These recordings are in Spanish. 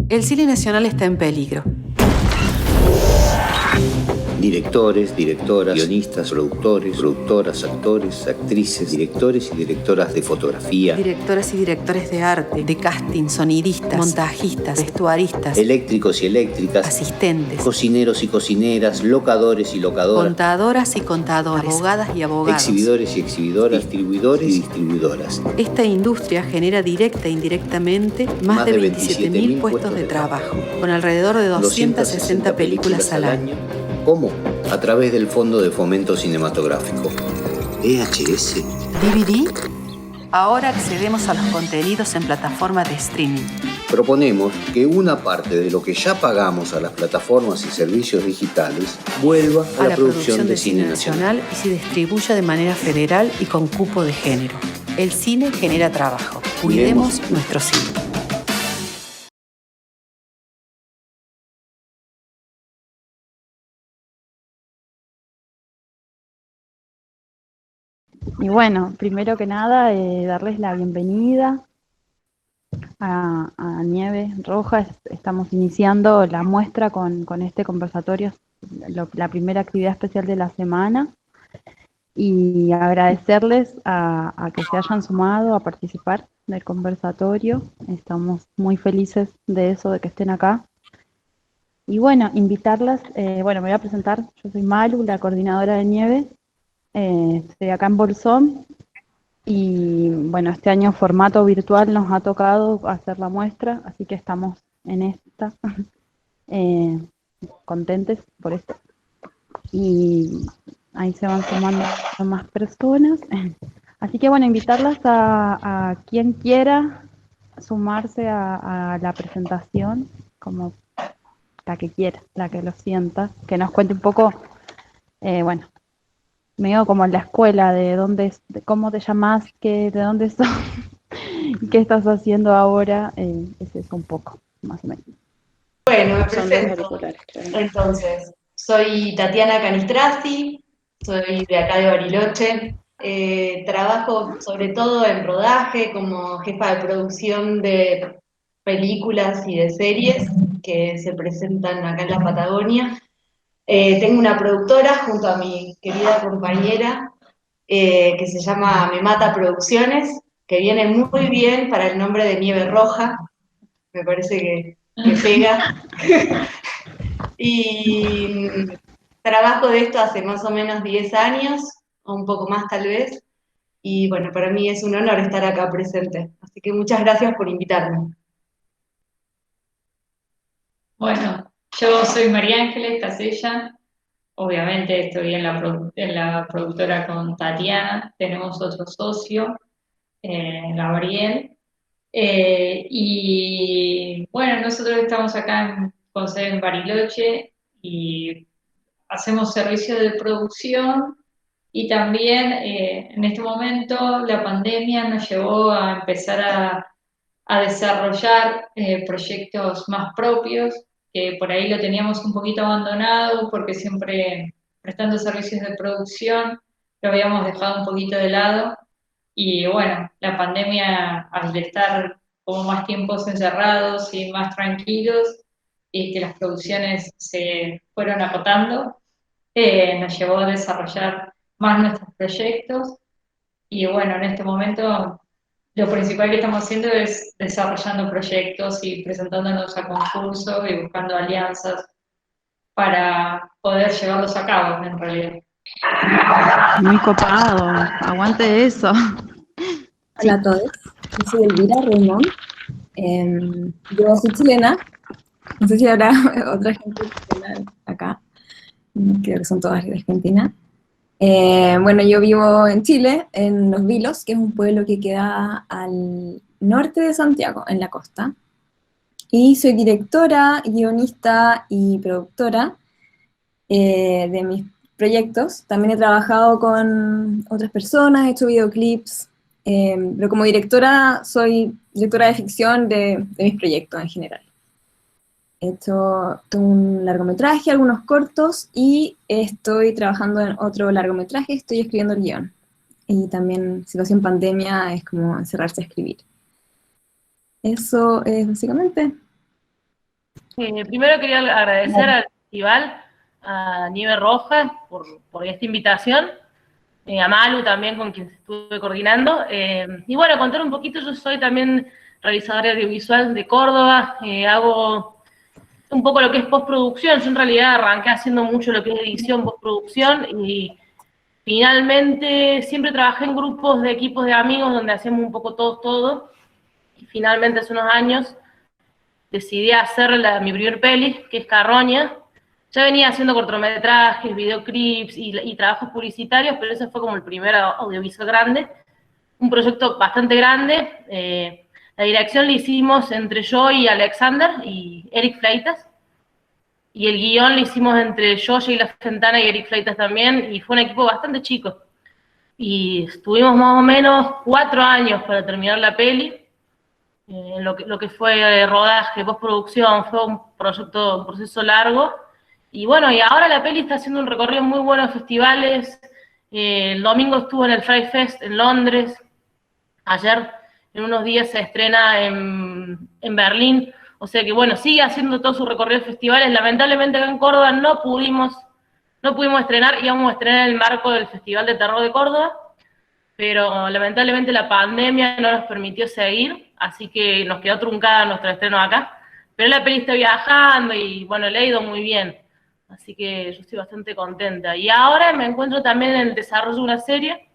El cine nacional está en peligro. Directores, directoras, guionistas, productores, productoras, actores, actrices, directores y directoras de fotografía, Directoras y directores de arte, de casting, sonidistas, montajistas, vestuaristas, eléctricos y eléctricas, asistentes, cocineros y cocineras, locadores y locadoras, contadoras y contadores, abogadas y abogados, exhibidores y exhibidoras, distribuidores y distribuidoras. Esta industria genera directa e indirectamente más de 27.000 puestos de trabajo, con alrededor de 260 películas al año. ¿Cómo? A través del Fondo de Fomento Cinematográfico. VHS. DVD. Ahora accedemos a los contenidos en plataformas de streaming. Proponemos que una parte de lo que ya pagamos a las plataformas y servicios digitales vuelva a la producción de cine nacional y se distribuya de manera federal y con cupo de género. El cine genera trabajo. Cuidemos nuestro cine. Y bueno, primero que nada, darles la bienvenida a Nieve Roja. Estamos iniciando la muestra con este conversatorio, la primera actividad especial de la semana, y agradecerles a que se hayan sumado a participar del conversatorio. Estamos muy felices de eso, de que estén acá. Y bueno, invitarlas, me voy a presentar. Yo soy Malu, la coordinadora de Nieve. Estoy acá en Bolsón. Y bueno, este año formato virtual nos ha tocado hacer la muestra, así que estamos en esta, contentes por esto. Y ahí se van sumando más personas. Así que bueno, invitarlas a quien quiera sumarse a la presentación, como la que quiera, la que lo sienta, que nos cuente un poco, medio como en la escuela, de dónde, de cómo te llamas, de dónde sos, qué estás haciendo ahora, ese es un poco, más o menos. Bueno, me presento. Entonces, soy Tatiana Canistrasi, soy de acá de Bariloche. Trabajo sobre todo en rodaje como jefa de producción de películas y de series que se presentan acá en la Patagonia. Tengo una productora junto a mi querida compañera que se llama Me Mata Producciones, que viene muy bien para el nombre de Nieve Roja. Me parece que pega. Y trabajo de esto hace más o menos 10 años, o un poco más tal vez. Y bueno, para mí es un honor estar acá presente. Así que muchas gracias por invitarme. Bueno, yo soy María Ángeles Casella. Obviamente estoy en la productora con Tatiana. Tenemos otro socio, Gabriel. Y bueno, nosotros estamos acá con sede en Bariloche y hacemos servicios de producción y también en este momento la pandemia nos llevó a empezar a desarrollar proyectos más propios, que por ahí lo teníamos un poquito abandonado porque siempre prestando servicios de producción lo habíamos dejado un poquito de lado. Y bueno, la pandemia, al estar como más tiempos encerrados y más tranquilos, y que las producciones se fueron acotando, nos llevó a desarrollar más nuestros proyectos. Y bueno, en este momento lo principal que estamos haciendo es desarrollando proyectos y presentándonos a concursos y buscando alianzas para poder llevarlos a cabo, en realidad. Muy copado, aguante eso. Hola a todos, yo soy Elvira Raymond. Yo soy chilena, no sé si habrá otra gente chilena acá, creo que son todas de Argentina. Bueno, yo vivo en Chile, en Los Vilos, que es un pueblo que queda al norte de Santiago, en la costa. Y soy directora, guionista y productora de mis proyectos. También he trabajado con otras personas, he hecho videoclips, pero como directora soy directora de ficción de mis proyectos en general. He hecho un largometraje, algunos cortos, y estoy trabajando en otro largometraje, estoy escribiendo el guión. Y también, situación pandemia, es como encerrarse a escribir. Eso es básicamente. Primero quería agradecer al festival, a Nieve Roja, por esta invitación, a Malu también, con quien estuve coordinando. Y bueno, contar un poquito, yo soy también realizadora audiovisual de Córdoba, hago un poco lo que es postproducción. Yo en realidad arranqué haciendo mucho lo que es edición, postproducción, y finalmente siempre trabajé en grupos de equipos de amigos donde hacíamos un poco todos todo, y finalmente hace unos años decidí hacer mi primer peli, que es Carroña. Ya venía haciendo cortometrajes, videoclips y trabajos publicitarios, pero ese fue como el primer audiovisual grande, un proyecto bastante grande. La dirección la hicimos entre yo y Alexander y Eric Fleitas, y el guión lo hicimos entre yo, Sheila Fentana y Eric Fleitas también, y fue un equipo bastante chico. Y estuvimos más o menos 4 años para terminar la peli. Lo que fue rodaje, postproducción, fue un proceso largo. Y bueno, y ahora la peli está haciendo un recorrido muy bueno de festivales. El domingo estuvo en el Fright Fest en Londres. Ayer, en unos días, se estrena en Berlín. O sea que bueno, sigue haciendo todo su recorrido de festivales. Lamentablemente acá en Córdoba no pudimos estrenar. Íbamos a estrenar en el marco del Festival de Terror de Córdoba, pero lamentablemente la pandemia no nos permitió seguir, así que nos quedó truncada nuestro estreno acá. Pero la peli está viajando y bueno, le ha ido muy bien, así que yo estoy bastante contenta. Y ahora me encuentro también en el desarrollo de una serie.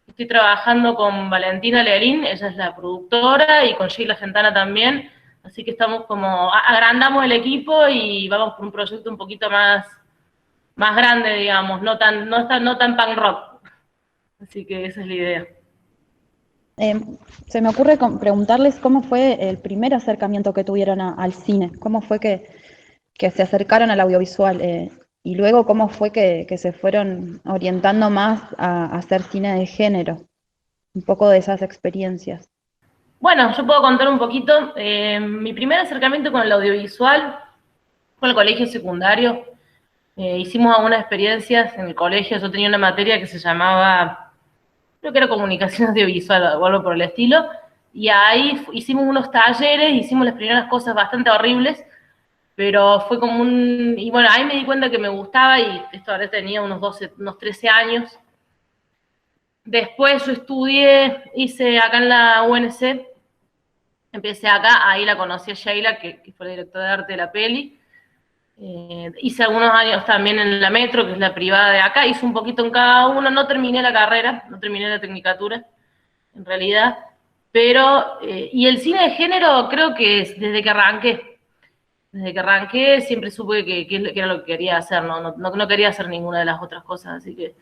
Estoy trabajando con Valentina Lerín, ella es la productora, y con Sheila Fentana también, así que estamos como, agrandamos el equipo y vamos por un proyecto un poquito más grande, digamos, no tan punk rock. Así que esa es la idea. Se me ocurre preguntarles cómo fue el primer acercamiento que tuvieron al cine, cómo fue que se acercaron al audiovisual, y luego cómo fue que se fueron orientando más a hacer cine de género, un poco de esas experiencias. Bueno, yo puedo contar un poquito. Mi primer acercamiento con el audiovisual fue en el colegio secundario. Hicimos algunas experiencias en el colegio. Yo tenía una materia que se llamaba, creo que era comunicación audiovisual o algo por el estilo, y ahí hicimos unos talleres, hicimos las primeras cosas bastante horribles, pero fue como y bueno, ahí me di cuenta que me gustaba, y esto ahora tenía unos 13 años. Después yo hice acá en la UNC, empecé acá, ahí la conocí a Sheila, que fue la directora de arte de la peli. Hice algunos años también en la Metro, que es la privada de acá, hice un poquito en cada uno, no terminé la carrera, no terminé la tecnicatura, en realidad, pero, y el cine de género creo que es desde que arranqué siempre supe que era lo que quería hacer, no quería hacer ninguna de las otras cosas, así que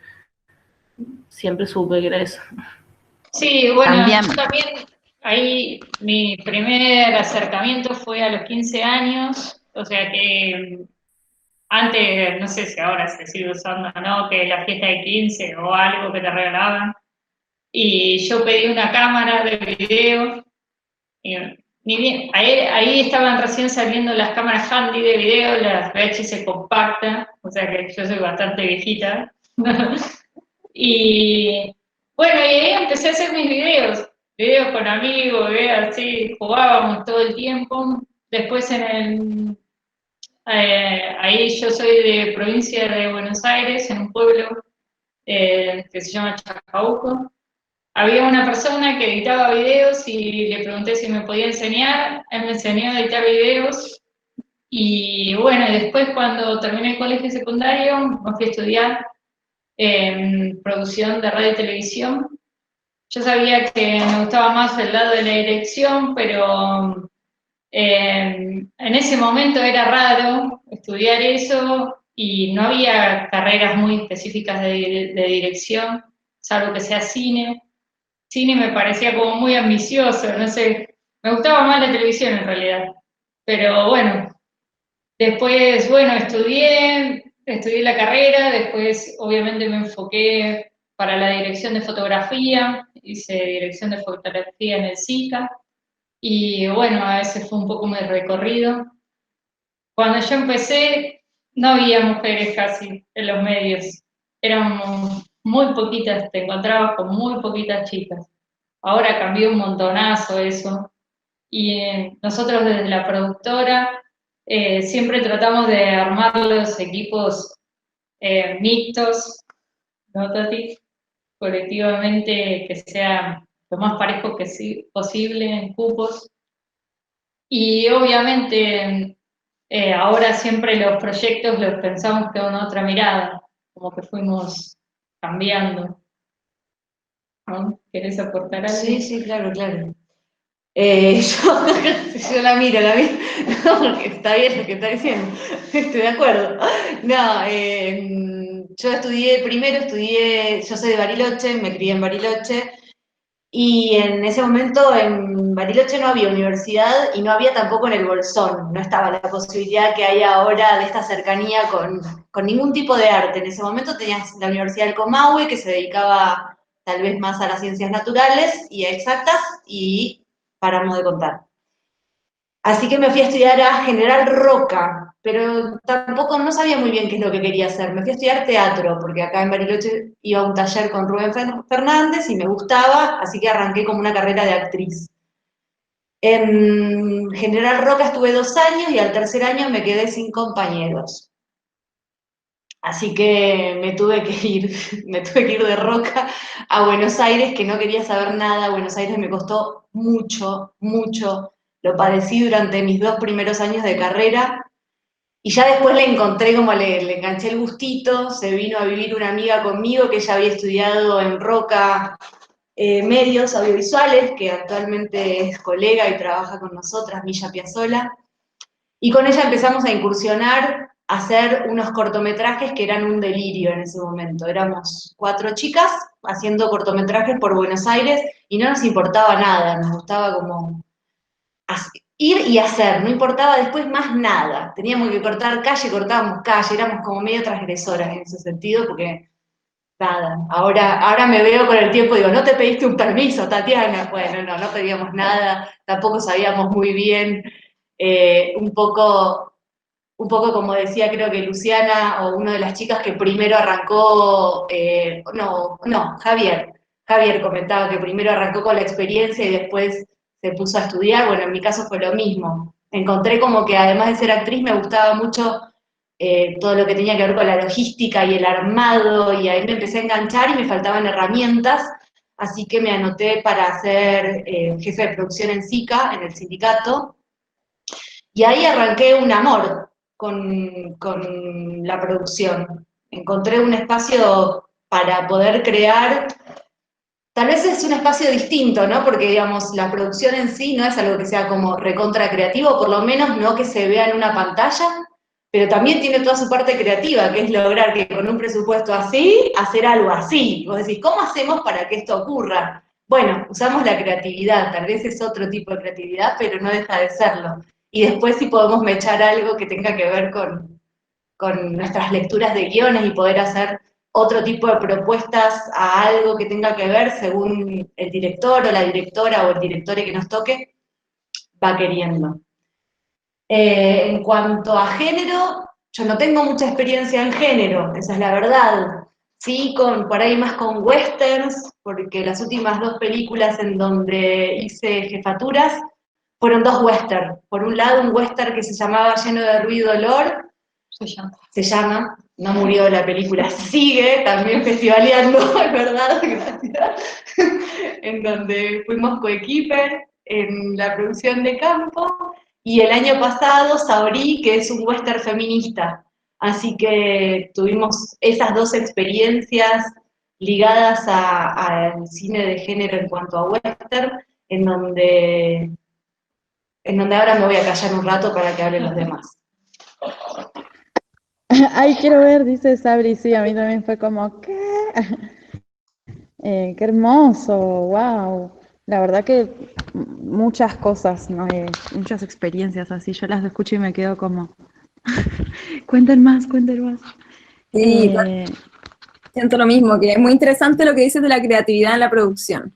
siempre supe que era eso. Sí, bueno, yo también, ahí mi primer acercamiento fue a los 15 años, o sea que antes, no sé si ahora se sigue usando o no, que la fiesta de 15 o algo que te regalaban, y yo pedí una cámara de video, y ni bien, ahí estaban recién saliendo las cámaras handy de video, las VHS compacta, o sea que yo soy bastante viejita. Y bueno, y ahí empecé a hacer mis videos con amigos, así, jugábamos todo el tiempo. Después ahí yo soy de provincia de Buenos Aires, en un pueblo que se llama Chacabuco. Había una persona que editaba videos y le pregunté si me podía enseñar. Él me enseñó a editar videos. Y bueno, y después cuando terminé el colegio secundario, me fui a estudiar en producción de radio y televisión. Yo sabía que me gustaba más el lado de la dirección, pero en ese momento era raro estudiar eso y no había carreras muy específicas de dirección, salvo que sea cine. Cine me parecía como muy ambicioso, no sé, me gustaba más la televisión en realidad. Pero bueno, después, bueno, estudié la carrera, después obviamente me enfoqué para la dirección de fotografía, hice dirección de fotografía en el SICA, y bueno, ese fue un poco mi recorrido. Cuando yo empecé, no había mujeres casi en los medios, éramos muy poquitas, te encontrabas con muy poquitas chicas. Ahora cambió un montonazo eso, y nosotros desde la productora Siempre tratamos de armar los equipos mixtos, ¿no, Tati? Colectivamente, que sea lo más parejo que posible en cupos. Y obviamente ahora siempre los proyectos los pensamos con otra mirada, como que fuimos cambiando. ¿No? ¿Querés aportar algo? Sí, sí, claro, claro. Yo la miro, no, está bien lo que está diciendo, estoy de acuerdo. No, yo soy de Bariloche, me crié en Bariloche, y en ese momento en Bariloche no había universidad y no había tampoco en el Bolsón, no estaba la posibilidad que hay ahora de esta cercanía con ningún tipo de arte. En ese momento tenías la Universidad del Comahue, que se dedicaba tal vez más a las ciencias naturales y exactas, y paramos de contar. Así que me fui a estudiar a General Roca, pero tampoco no sabía muy bien qué es lo que quería hacer. Me fui a estudiar teatro, porque acá en Bariloche iba a un taller con Rubén Fernández y me gustaba, así que arranqué como una carrera de actriz. En General Roca estuve 2 años y al tercer año me quedé sin compañeros. Así que me tuve que ir de Roca a Buenos Aires, que no quería saber nada. Buenos Aires me costó mucho, mucho. Lo padecí durante mis 2 primeros años de carrera. Y ya después le encontré como le enganché el gustito. Se vino a vivir una amiga conmigo que ya había estudiado en Roca medios audiovisuales, que actualmente es colega y trabaja con nosotras, Milla Piazzola. Y con ella empezamos a incursionar, a hacer unos cortometrajes que eran un delirio en ese momento. Éramos 4 chicas haciendo cortometrajes por Buenos Aires y no nos importaba nada, nos gustaba como ir y hacer, no importaba después más nada. Teníamos que cortar calle, cortábamos calle, éramos como medio transgresoras en ese sentido, porque nada, ahora me veo con el tiempo y digo, no te pediste un permiso, Tatiana. Bueno, no pedíamos nada, tampoco sabíamos muy bien, un poco como decía, creo que Luciana, o una de las chicas que primero arrancó, Javier comentaba que primero arrancó con la experiencia y después se puso a estudiar. Bueno, en mi caso fue lo mismo. Encontré como que además de ser actriz me gustaba mucho todo lo que tenía que ver con la logística y el armado, y ahí me empecé a enganchar y me faltaban herramientas, así que me anoté para ser jefe de producción en SICA, en el sindicato, y ahí arranqué un amor con la producción. Encontré un espacio para poder crear. Tal vez es un espacio distinto, ¿no? Porque, digamos, la producción en sí no es algo que sea como recontra creativo, por lo menos no que se vea en una pantalla, pero también tiene toda su parte creativa, que es lograr que con un presupuesto así, hacer algo así. Vos decís, ¿cómo hacemos para que esto ocurra? Bueno, usamos la creatividad, tal vez es otro tipo de creatividad, pero no deja de serlo. Y después sí podemos mechar algo que tenga que ver con nuestras lecturas de guiones y poder hacer otro tipo de propuestas a algo que tenga que ver según el director o la directora o el director que nos toque va queriendo. En cuanto a género, yo no tengo mucha experiencia en género, esa es la verdad. Sí, por ahí más con westerns, porque las últimas 2 películas en donde hice jefaturas fueron 2 westerns. Por un lado, un western que se llamaba Lleno de ruido y dolor, se llama, no murió la película, sigue también festivaleando, es verdad, gracias, en donde fuimos coequiper en la producción de campo, y el año pasado Saorí, que es un western feminista, así que tuvimos esas 2 experiencias ligadas al cine de género en cuanto a western, en donde ahora me voy a callar un rato para que hablen los demás. Ay, quiero ver, dice Sabri, sí, a mí también fue como, ¿qué? Qué hermoso, wow. La verdad que muchas cosas, ¿no? Muchas experiencias así, yo las escucho y me quedo como, cuenten más, cuenten más. Sí, siento lo mismo, que es muy interesante lo que dices de la creatividad en la producción.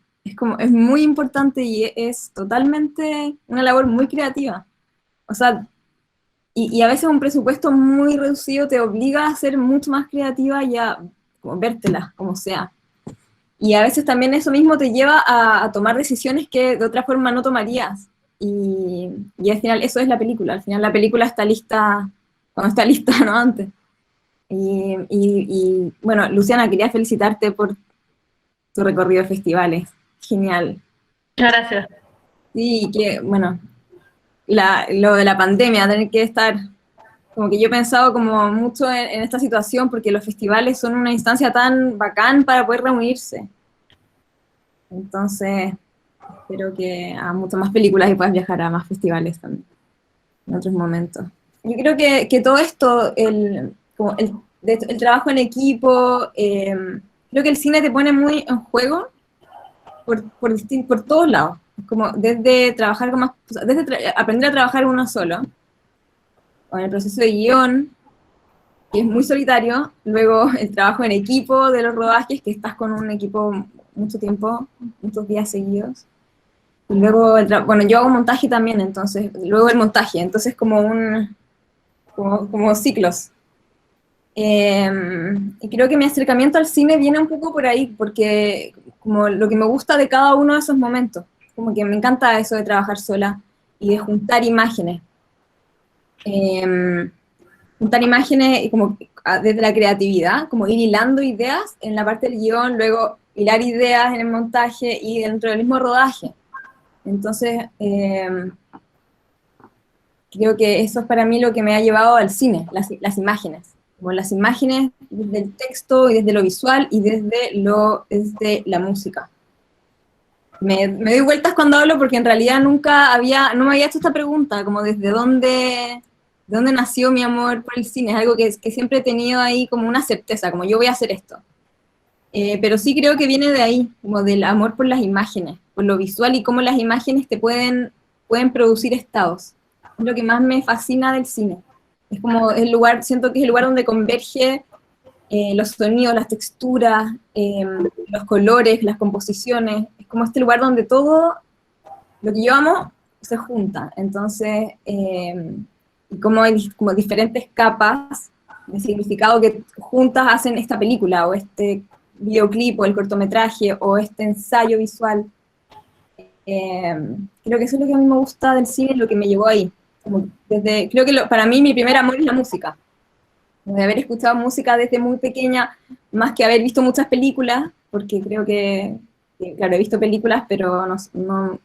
Es muy importante y es totalmente una labor muy creativa. O sea, y a veces un presupuesto muy reducido te obliga a ser mucho más creativa y a como vértela, como sea. Y a veces también eso mismo te lleva a tomar decisiones que de otra forma no tomarías. y al final eso es la película. Al final la película está lista cuando está lista, no antes. Y bueno, Luciana, quería felicitarte por tu recorrido de festivales. Genial. Muchas gracias. Sí, que bueno, lo de la pandemia, tener que estar, como que yo he pensado como mucho en esta situación, porque los festivales son una instancia tan bacán para poder reunirse. Entonces, espero que haga muchas más películas y puedas viajar a más festivales también, en otros momentos. Yo creo que todo esto, el trabajo en equipo, creo que el cine te pone muy en juego por todos lados. Como desde trabajar con más, desde aprender a trabajar uno solo, con el proceso de guión, que es muy solitario, luego el trabajo en equipo de los rodajes, que estás con un equipo mucho tiempo, muchos días seguidos, y luego, bueno, yo hago montaje también, entonces, luego el montaje, entonces como ciclos. Y creo que mi acercamiento al cine viene un poco por ahí, porque como lo que me gusta de cada uno de esos momentos, como que me encanta eso de trabajar sola y de juntar imágenes. Juntar imágenes como desde la creatividad, como ir hilando ideas en la parte del guión, luego hilar ideas en el montaje y dentro del mismo rodaje. Entonces, creo que eso es para mí lo que me ha llevado al cine, las imágenes. Como las imágenes desde el texto y desde lo visual y desde la música. Me doy vueltas cuando hablo porque en realidad no me había hecho esta pregunta, como desde dónde nació mi amor por el cine. Es algo que siempre he tenido ahí como una certeza, como yo voy a hacer esto. Pero sí creo que viene de ahí, como del amor por las imágenes, por lo visual y cómo las imágenes te pueden producir estados. Es lo que más me fascina del cine. Es como el lugar, siento que es el lugar donde converge los sonidos, las texturas, los colores, las composiciones. Es como este lugar donde todo lo que yo amo se junta. Entonces, y como hay como diferentes capas de significado que juntas hacen esta película, o este videoclip, o el cortometraje, o este ensayo visual. Creo que eso es lo que a mí me gusta del cine, lo que me llevó ahí. Creo que para mí mi primer amor es la música. De haber escuchado música desde muy pequeña, más que haber visto muchas películas, porque creo que claro, he visto películas, pero no,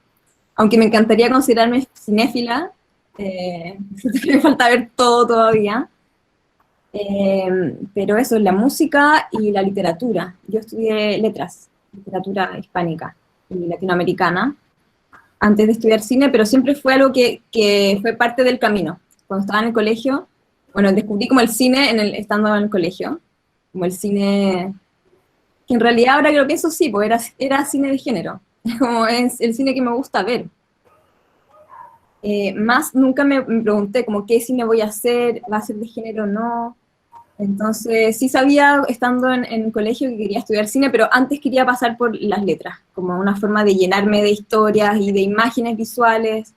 aunque me encantaría considerarme cinéfila, me falta ver todo todavía. Pero eso, la música y la literatura. Yo estudié letras, literatura hispánica y latinoamericana, antes de estudiar cine, pero siempre fue algo que fue parte del camino. Cuando estaba en el colegio, bueno, descubrí como el cine estando en el colegio, como el cine, que en realidad ahora que lo pienso, sí, pues era cine de género, como es el cine que me gusta ver. Más nunca me pregunté como qué cine voy a hacer, va a ser de género o no. Entonces sí sabía, estando en el colegio, que quería estudiar cine, pero antes quería pasar por las letras, como una forma de llenarme de historias y de imágenes visuales.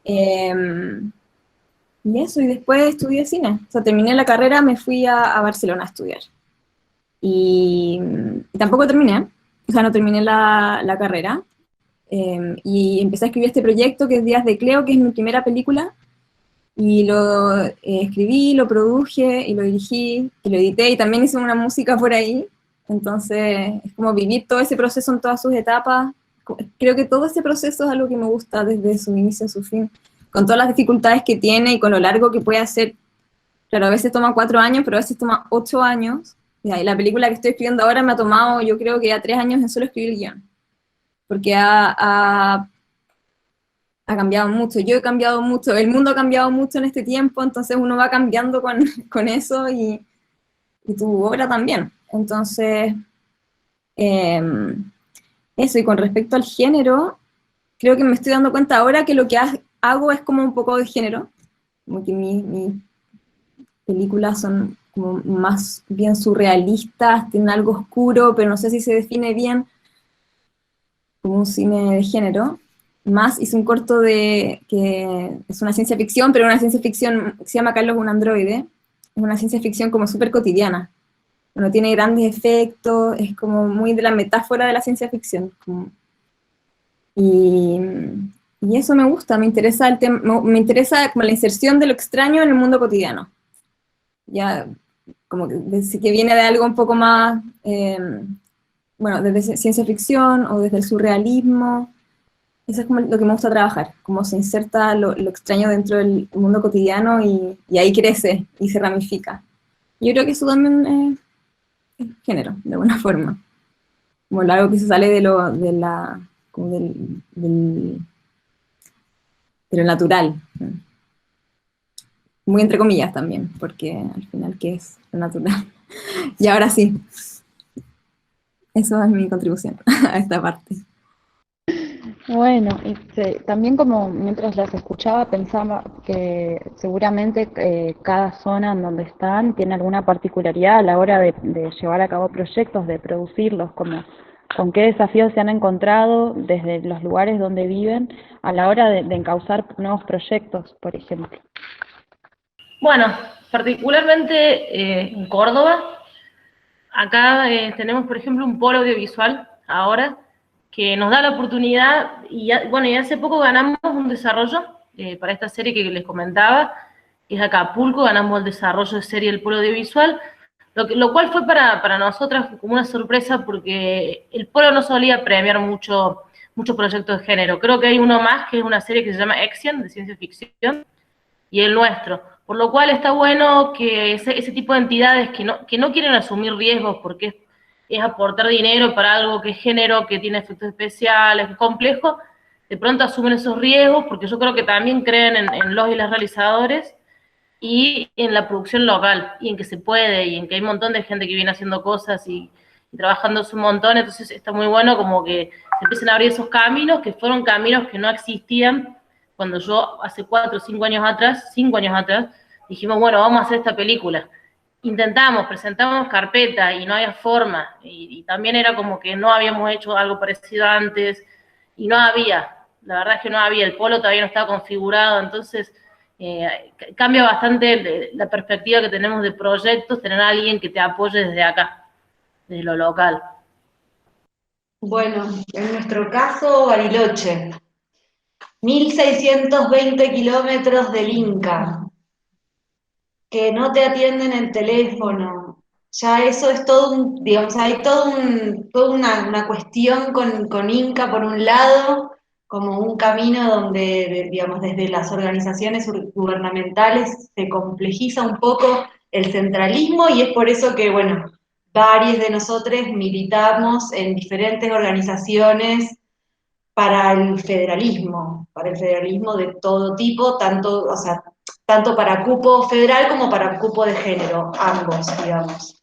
Y eso, y después estudié cine. O sea, terminé la carrera, me fui a Barcelona a estudiar. Y tampoco terminé, o sea, no terminé la carrera. Y empecé a escribir este proyecto que es Días de Cleo, que es mi primera película. Y lo escribí, lo produje, y lo dirigí, y lo edité, y también hice una música por ahí. Entonces, es como vivir todo ese proceso en todas sus etapas. Creo que todo ese proceso es algo que me gusta desde su inicio a su fin, con todas las dificultades que tiene y con lo largo que puede hacer. Claro, a veces toma 4 años, pero a veces toma 8 años. Y la película que estoy escribiendo ahora me ha tomado, yo creo que ya 3 años en solo escribir el guión. Porque ha cambiado mucho, yo he cambiado mucho, el mundo ha cambiado mucho en este tiempo, entonces uno va cambiando con eso y tu obra también. Entonces, eso, y con respecto al género, creo que me estoy dando cuenta ahora que lo que hago es como un poco de género, como que mis películas son como más bien surrealistas, tienen algo oscuro, pero no sé si se define bien como un cine de género. Más hice un corto que es una ciencia ficción, pero una ciencia ficción que se llama Carlos, un androide. Es una ciencia ficción como súper cotidiana. No tiene grandes efectos, es como muy de la metáfora de la ciencia ficción. Y Y eso me gusta, me interesa el tema, me interesa como la inserción de lo extraño en el mundo cotidiano. Ya, como que viene de algo un poco más, bueno, desde ciencia ficción o desde el surrealismo. Eso es como lo que me gusta trabajar, cómo se inserta lo extraño dentro del mundo cotidiano y ahí crece y se ramifica. Yo creo que eso también es género, de alguna forma. Como algo que se sale como de lo natural. Muy entre comillas también, porque al final, ¿qué es lo natural? Y ahora sí, eso es mi contribución a esta parte. Bueno, también como mientras las escuchaba pensaba que seguramente cada zona en donde están tiene alguna particularidad a la hora de llevar a cabo proyectos, de producirlos, como con qué desafíos se han encontrado desde los lugares donde viven a la hora de encauzar nuevos proyectos, por ejemplo. Bueno, particularmente en Córdoba, acá tenemos, por ejemplo, un polo audiovisual ahora que nos da la oportunidad, y hace poco ganamos un desarrollo para esta serie que les comentaba, que es Acapulco, ganamos el desarrollo de serie del polo audiovisual, lo cual fue para nosotras como una sorpresa porque el polo no solía premiar mucho proyectos de género. Creo que hay uno más que es una serie que se llama Exion, de ciencia ficción, y el nuestro. Por lo cual está bueno que ese tipo de entidades que no quieren asumir riesgos porque es aportar dinero para algo que es género, que tiene efectos especiales, que es complejo, de pronto asumen esos riesgos porque yo creo que también creen en los y las realizadores y en la producción local, y en que se puede, y en que hay un montón de gente que viene haciendo cosas y trabajando un montón, entonces está muy bueno como que se empiecen a abrir esos caminos, que fueron caminos que no existían cuando yo hace 4 o 5 años atrás, dijimos, bueno, vamos a hacer esta película. Intentamos, presentamos carpeta y no había forma, y también era como que no habíamos hecho algo parecido antes, y no había, la verdad es que no había, el polo todavía no estaba configurado, entonces cambia bastante la perspectiva que tenemos de proyectos, tener a alguien que te apoye desde acá, desde lo local. Bueno, en nuestro caso, Bariloche, 1620 kilómetros del Inca, que no te atienden el teléfono, ya eso es todo digamos, hay toda una cuestión con Inca por un lado, como un camino donde, digamos, desde las organizaciones gubernamentales se complejiza un poco el centralismo y es por eso que, bueno, varios de nosotros militamos en diferentes organizaciones para el federalismo de todo tipo, tanto para cupo federal como para cupo de género, ambos, digamos.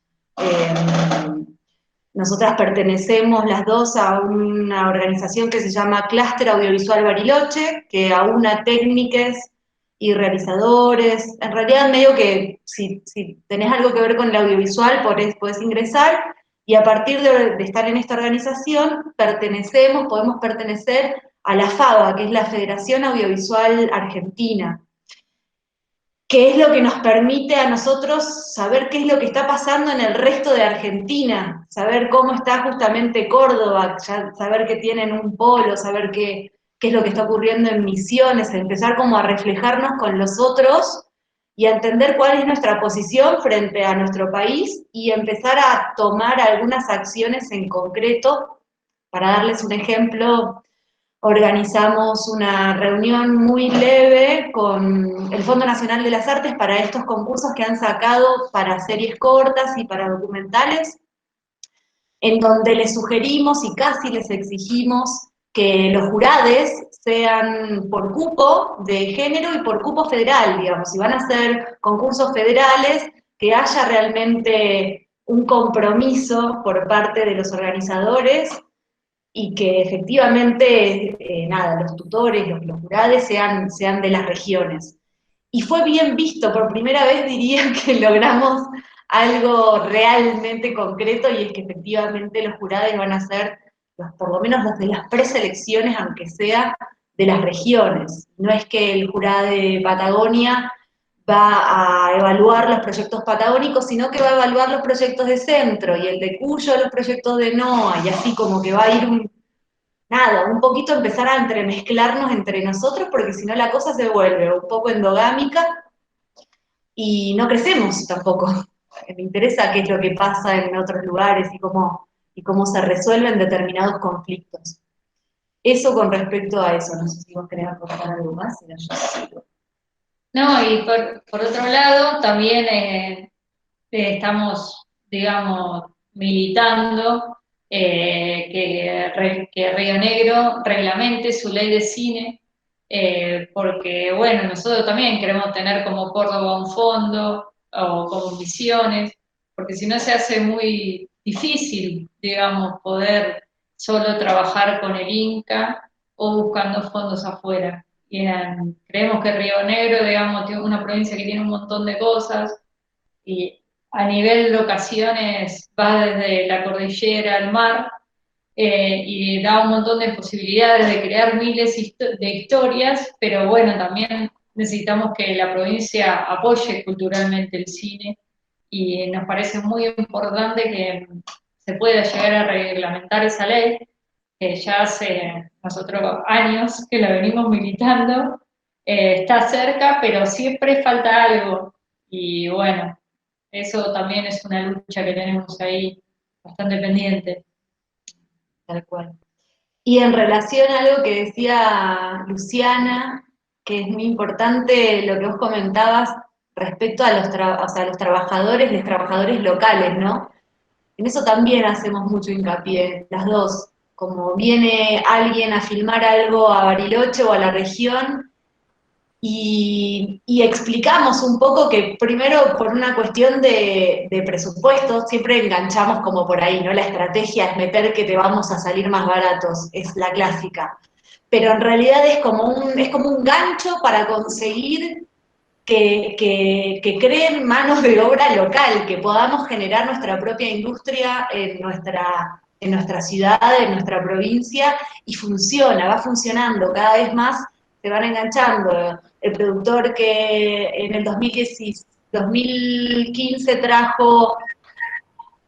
Nosotras pertenecemos las dos a una organización que se llama Clúster Audiovisual Bariloche, que aúna técnicas y realizadores. En realidad, medio que si tenés algo que ver con el audiovisual, podés ingresar, y a partir de estar en esta organización, podemos pertenecer a la FABA, que es la Federación Audiovisual Argentina, que es lo que nos permite a nosotros saber qué es lo que está pasando en el resto de Argentina, saber cómo está justamente Córdoba, saber que tienen un polo, saber qué es lo que está ocurriendo en Misiones, empezar como a reflejarnos con los otros y a entender cuál es nuestra posición frente a nuestro país y empezar a tomar algunas acciones en concreto. Para darles un ejemplo, organizamos una reunión muy leve con el Fondo Nacional de las Artes para estos concursos que han sacado para series cortas y para documentales, en donde les sugerimos y casi les exigimos que los jurades sean por cupo de género y por cupo federal, digamos, si van a ser concursos federales, que haya realmente un compromiso por parte de los organizadores y que efectivamente, los tutores, los jurados sean de las regiones. Y fue bien visto, por primera vez diría que logramos algo realmente concreto, y es que efectivamente los jurados van a ser, por lo menos los de las preselecciones, aunque sea de las regiones. No es que el jurado de Patagonia va a evaluar los proyectos patagónicos, sino que va a evaluar los proyectos de centro, y el de Cuyo los proyectos de NOA, y así como que va a ir nada, un poquito empezar a entremezclarnos entre nosotros, porque si no la cosa se vuelve un poco endogámica y no crecemos tampoco. Me interesa qué es lo que pasa en otros lugares y cómo se resuelven determinados conflictos. Eso con respecto a eso, no sé si vos querés aportar algo más, si no, yo sigo. No, y por otro lado, también estamos, digamos, militando que Río Negro reglamente su ley de cine, porque, bueno, nosotros también queremos tener como Córdoba un fondo o como Misiones, porque si no se hace muy difícil, digamos, poder solo trabajar con el Inca o buscando fondos afuera. Creemos que Río Negro, digamos, tiene una provincia que tiene un montón de cosas y a nivel de locaciones va desde la cordillera al mar, y da un montón de posibilidades de crear miles de historias, pero bueno, también necesitamos que la provincia apoye culturalmente el cine y nos parece muy importante que se pueda llegar a reglamentar esa ley, que ya hace nosotros años que la venimos militando, está cerca, pero siempre falta algo. Y bueno, eso también es una lucha que tenemos ahí bastante pendiente. Tal cual. Y en relación a algo que decía Luciana, que es muy importante lo que vos comentabas respecto a o sea, los trabajadores locales, ¿no? En eso también hacemos mucho hincapié, las dos. Como viene alguien a filmar algo a Bariloche o a la región, y explicamos un poco que primero por una cuestión de presupuesto, siempre enganchamos como por ahí, ¿no? La estrategia es meter que te vamos a salir más baratos, es la clásica. Pero en realidad es como un gancho para conseguir que creen manos de obra local, que podamos generar nuestra propia industria en nuestra ciudad, en nuestra provincia, y funciona, va funcionando, cada vez más se van enganchando. El productor que en el 2015 trajo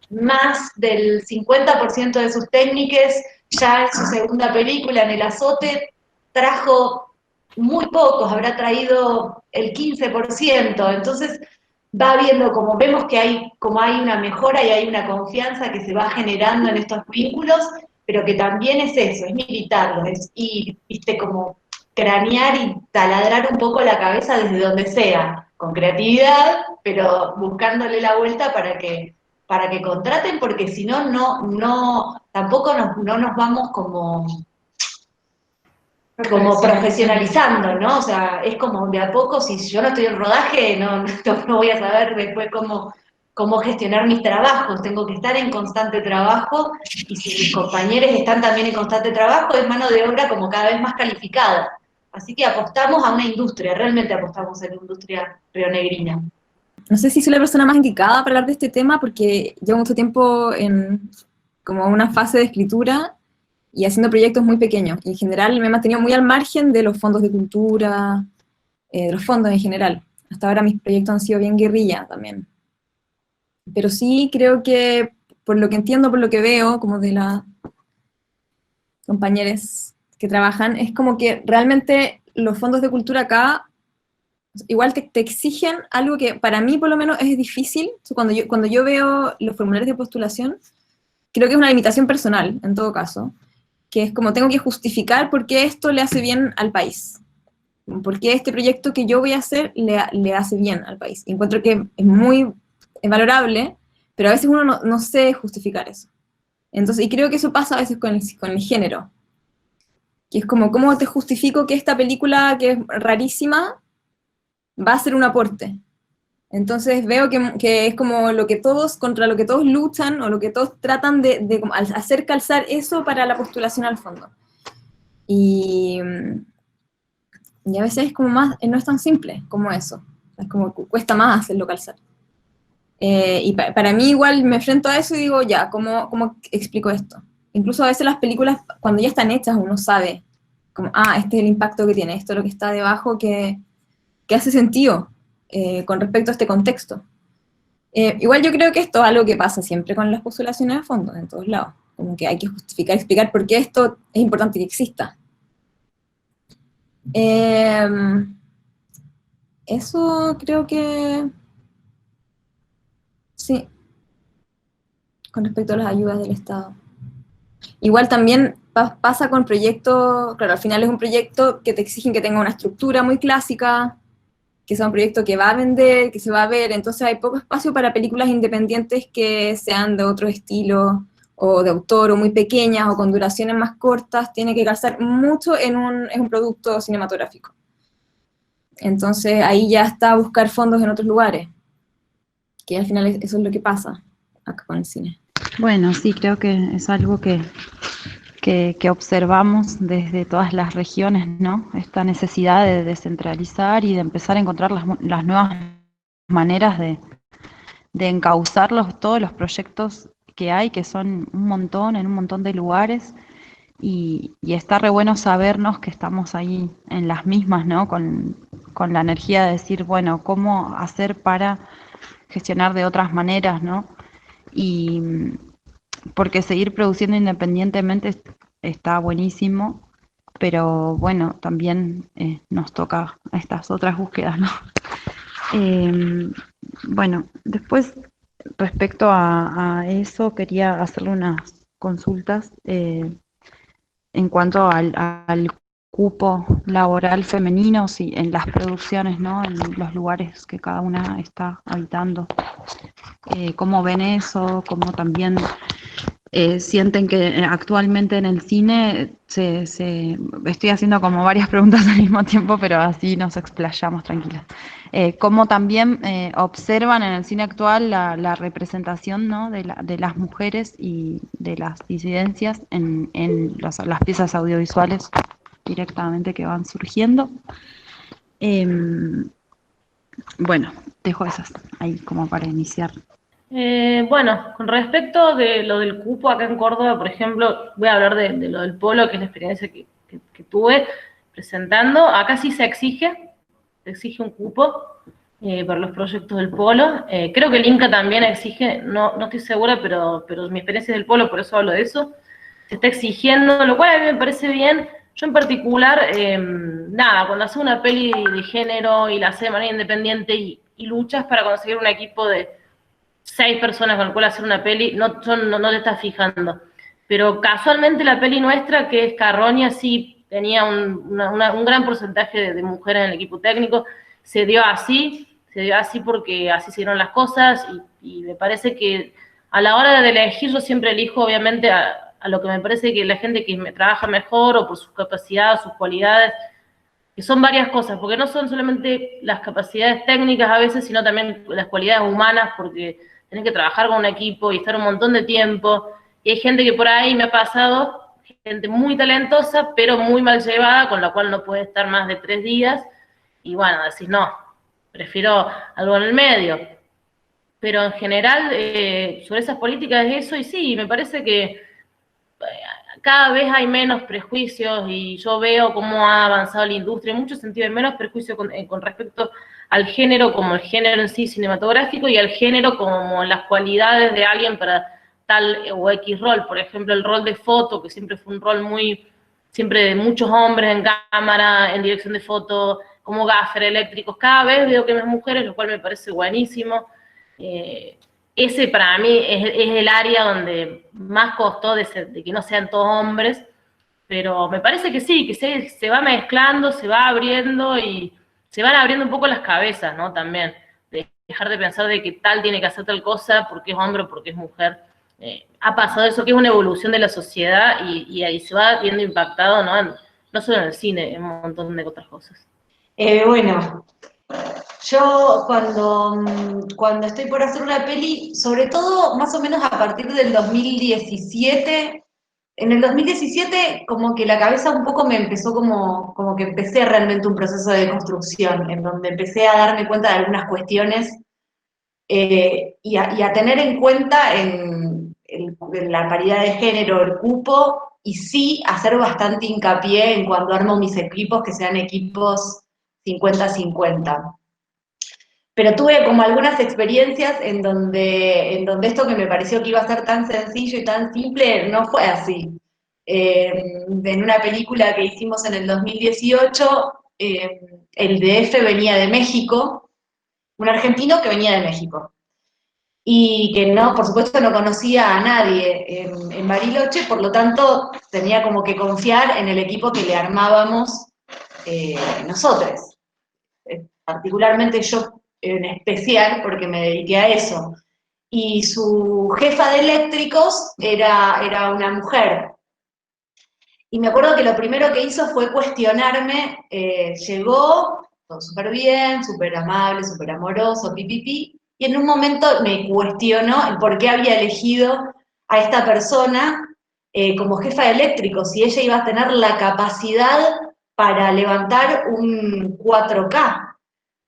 más del 50% de sus técnicas, ya en su segunda película, en El Azote, trajo muy pocos, habrá traído el 15%, entonces va viendo, como vemos que hay una mejora y hay una confianza que se va generando en estos vínculos, pero que también es eso, es militarlo, es ir, viste, como cranear y taladrar un poco la cabeza desde donde sea, con creatividad, pero buscándole la vuelta para que contraten, porque si no, tampoco no nos vamos como profesionalizando, ¿no? O sea, es como de a poco, si yo no estoy en rodaje, no voy a saber después cómo gestionar mis trabajos, tengo que estar en constante trabajo, y si mis compañeros están también en constante trabajo, es mano de obra como cada vez más calificada. Así que apostamos a una industria, realmente apostamos a la industria rionegrina. No sé si soy la persona más indicada para hablar de este tema, porque llevo mucho tiempo en como una fase de escritura y haciendo proyectos muy pequeños. Y en general me he mantenido muy al margen de los fondos de cultura, de los fondos en general. Hasta ahora mis proyectos han sido bien guerrilla también. Pero sí creo que, por lo que entiendo, por lo que veo, como de las compañeros que trabajan, es como que realmente los fondos de cultura acá igual te exigen algo que para mí por lo menos es difícil. Cuando yo veo los formularios de postulación, creo que es una limitación personal, en todo caso, que es como tengo que justificar por qué esto le hace bien al país, por qué este proyecto que yo voy a hacer le hace bien al país. Y encuentro que es muy valorable, pero a veces uno no sé justificar eso. Entonces, y creo que eso pasa a veces con el género, que es como, ¿cómo te justifico que esta película, que es rarísima, va a ser un aporte? Entonces veo que es como contra lo que todos luchan, o lo que todos tratan de hacer calzar eso para la postulación al fondo. Y a veces es como más, no es tan simple como eso. Es como cuesta más hacerlo calzar. Y para mí igual me enfrento a eso y digo, ya, ¿cómo explico esto? Incluso a veces las películas, cuando ya están hechas, uno sabe, como, este es el impacto que tiene, esto es lo que está debajo que hace sentido con respecto a este contexto. Igual yo creo que esto es algo que pasa siempre con las postulaciones a fondo, en todos lados. como que hay que justificar, explicar por qué esto es importante que exista. Eso creo que sí, con respecto a las ayudas del Estado. Igual también pasa con proyectos, claro, al final es un proyecto que te exigen que tenga una estructura muy clásica, que sea un proyecto que va a vender, que se va a ver, entonces hay poco espacio para películas independientes que sean de otro estilo, o de autor, o muy pequeñas, o con duraciones más cortas, tiene que gastar mucho en un producto cinematográfico. Entonces ahí ya está a buscar fondos en otros lugares, que al final eso es lo que pasa acá con el cine. Bueno, sí, creo que es algo que observamos desde todas las regiones, ¿no? Esta necesidad de descentralizar y de empezar a encontrar las nuevas maneras de encauzar todos los proyectos que hay, que son un montón, en un montón de lugares, y está re bueno sabernos que estamos ahí en las mismas, ¿no? Con la energía de decir, bueno, ¿cómo hacer para gestionar de otras maneras, ¿no? Y porque seguir produciendo independientemente está buenísimo, pero bueno, también nos toca estas otras búsquedas, ¿no? Bueno, después respecto a eso quería hacerle unas consultas en cuanto al cupo laboral femenino, sí, en las producciones, ¿no? En los lugares que cada una está habitando. ¿Cómo ven eso? ¿Cómo también sienten que actualmente en el cine estoy haciendo como varias preguntas al mismo tiempo, pero así nos explayamos tranquilas? ¿Cómo también observan en el cine actual la representación, ¿no? de las mujeres y de las disidencias en las piezas audiovisuales directamente que van surgiendo? Bueno, dejo esas ahí como para iniciar. Bueno, con respecto de lo del cupo acá en Córdoba, por ejemplo, voy a hablar de lo del polo, que es la experiencia que tuve presentando. Acá sí se exige un cupo para los proyectos del polo. Creo que el Inca también exige, no estoy segura, pero mi experiencia es del polo, por eso hablo de eso. Se está exigiendo, lo cual a mí me parece bien. Yo en particular, cuando haces una peli de género y la haces de manera independiente y luchas para conseguir un equipo de 6 personas con el cual hacer una peli, no te estás fijando. Pero casualmente la peli nuestra, que es Carroña, sí tenía un gran porcentaje de mujeres en el equipo técnico. Se dio así porque así se dieron las cosas, y me parece que a la hora de elegir, yo siempre elijo obviamente a lo que me parece que la gente que me trabaja mejor, o por sus capacidades, sus cualidades, que son varias cosas, porque no son solamente las capacidades técnicas a veces, sino también las cualidades humanas, porque tenés que trabajar con un equipo y estar un montón de tiempo, y hay gente que por ahí me ha pasado, gente muy talentosa, pero muy mal llevada, con la cual no puede estar más de 3 días, y bueno, decís, no, prefiero algo en el medio. Pero en general, sobre esas políticas es eso, y sí, me parece que cada vez hay menos prejuicios, y yo veo cómo ha avanzado la industria, en muchos sentidos hay menos prejuicios con respecto al género, como el género en sí cinematográfico, y al género como las cualidades de alguien para tal o X rol. Por ejemplo, el rol de foto, que siempre fue un rol siempre de muchos hombres en cámara, en dirección de foto, como gaffer, eléctricos. Cada vez veo que más mujeres, lo cual me parece buenísimo. Ese para mí es el área donde más costó de que no sean todos hombres, pero me parece que sí, que se va mezclando, se va abriendo, y se van abriendo un poco las cabezas, ¿no? También, de dejar de pensar de que tal tiene que hacer tal cosa porque es hombre o porque es mujer. Ha pasado eso, que es una evolución de la sociedad, y ahí se va viendo impactado, no solo en el cine, en un montón de otras cosas. Bueno, yo cuando estoy por hacer una peli, sobre todo más o menos a partir del 2017, en el 2017 como que la cabeza un poco me empezó como que empecé realmente un proceso de construcción, en donde empecé a darme cuenta de algunas cuestiones y a tener en cuenta en la paridad de género, el cupo, y sí hacer bastante hincapié en cuando armo mis equipos, que sean equipos 50-50. pero tuve como algunas experiencias en donde esto que me pareció que iba a ser tan sencillo y tan simple, no fue así. En una película que hicimos en el 2018, el DF venía de México, un argentino que venía de México, y que no, por supuesto, no conocía a nadie en Bariloche, por lo tanto, tenía como que confiar en el equipo que le armábamos nosotros. Particularmente yo en especial, porque me dediqué a eso. Y su jefa de eléctricos era una mujer. Y me acuerdo que lo primero que hizo fue cuestionarme, llegó, todo súper bien, súper amable, súper amoroso, pipipi, y en un momento me cuestionó el por qué había elegido a esta persona como jefa de eléctricos, si ella iba a tener la capacidad para levantar un 4K.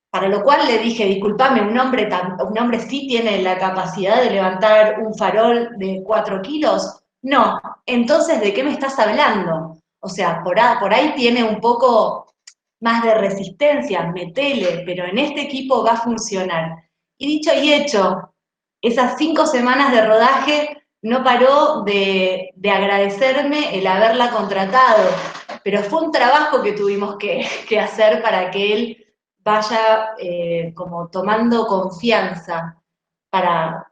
Para lo cual le dije, discúlpame, un hombre sí tiene la capacidad de levantar un farol de 4 kilos. No, entonces, ¿de qué me estás hablando? O sea, por ahí tiene un poco más de resistencia, metele, pero en este equipo va a funcionar. Y dicho y hecho, esas 5 semanas de rodaje no paró de agradecerme el haberla contratado, pero fue un trabajo que tuvimos que hacer para que él vaya como tomando confianza para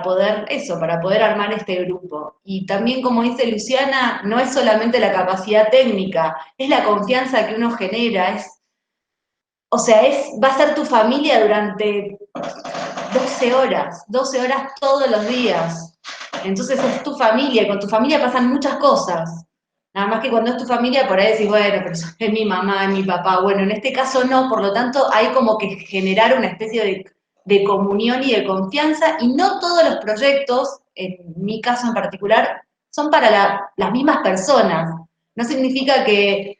poder eso, para poder armar este grupo. Y también, como dice Luciana, no es solamente la capacidad técnica, es la confianza que uno genera, o sea, va a ser tu familia durante 12 horas todos los días. Entonces es tu familia, y con tu familia pasan muchas cosas. Nada más que cuando es tu familia, por ahí decís, bueno, pero es mi mamá, es mi papá. Bueno, en este caso no, por lo tanto hay como que generar una especie de comunión y de confianza, y no todos los proyectos, en mi caso en particular, son para las mismas personas. No significa que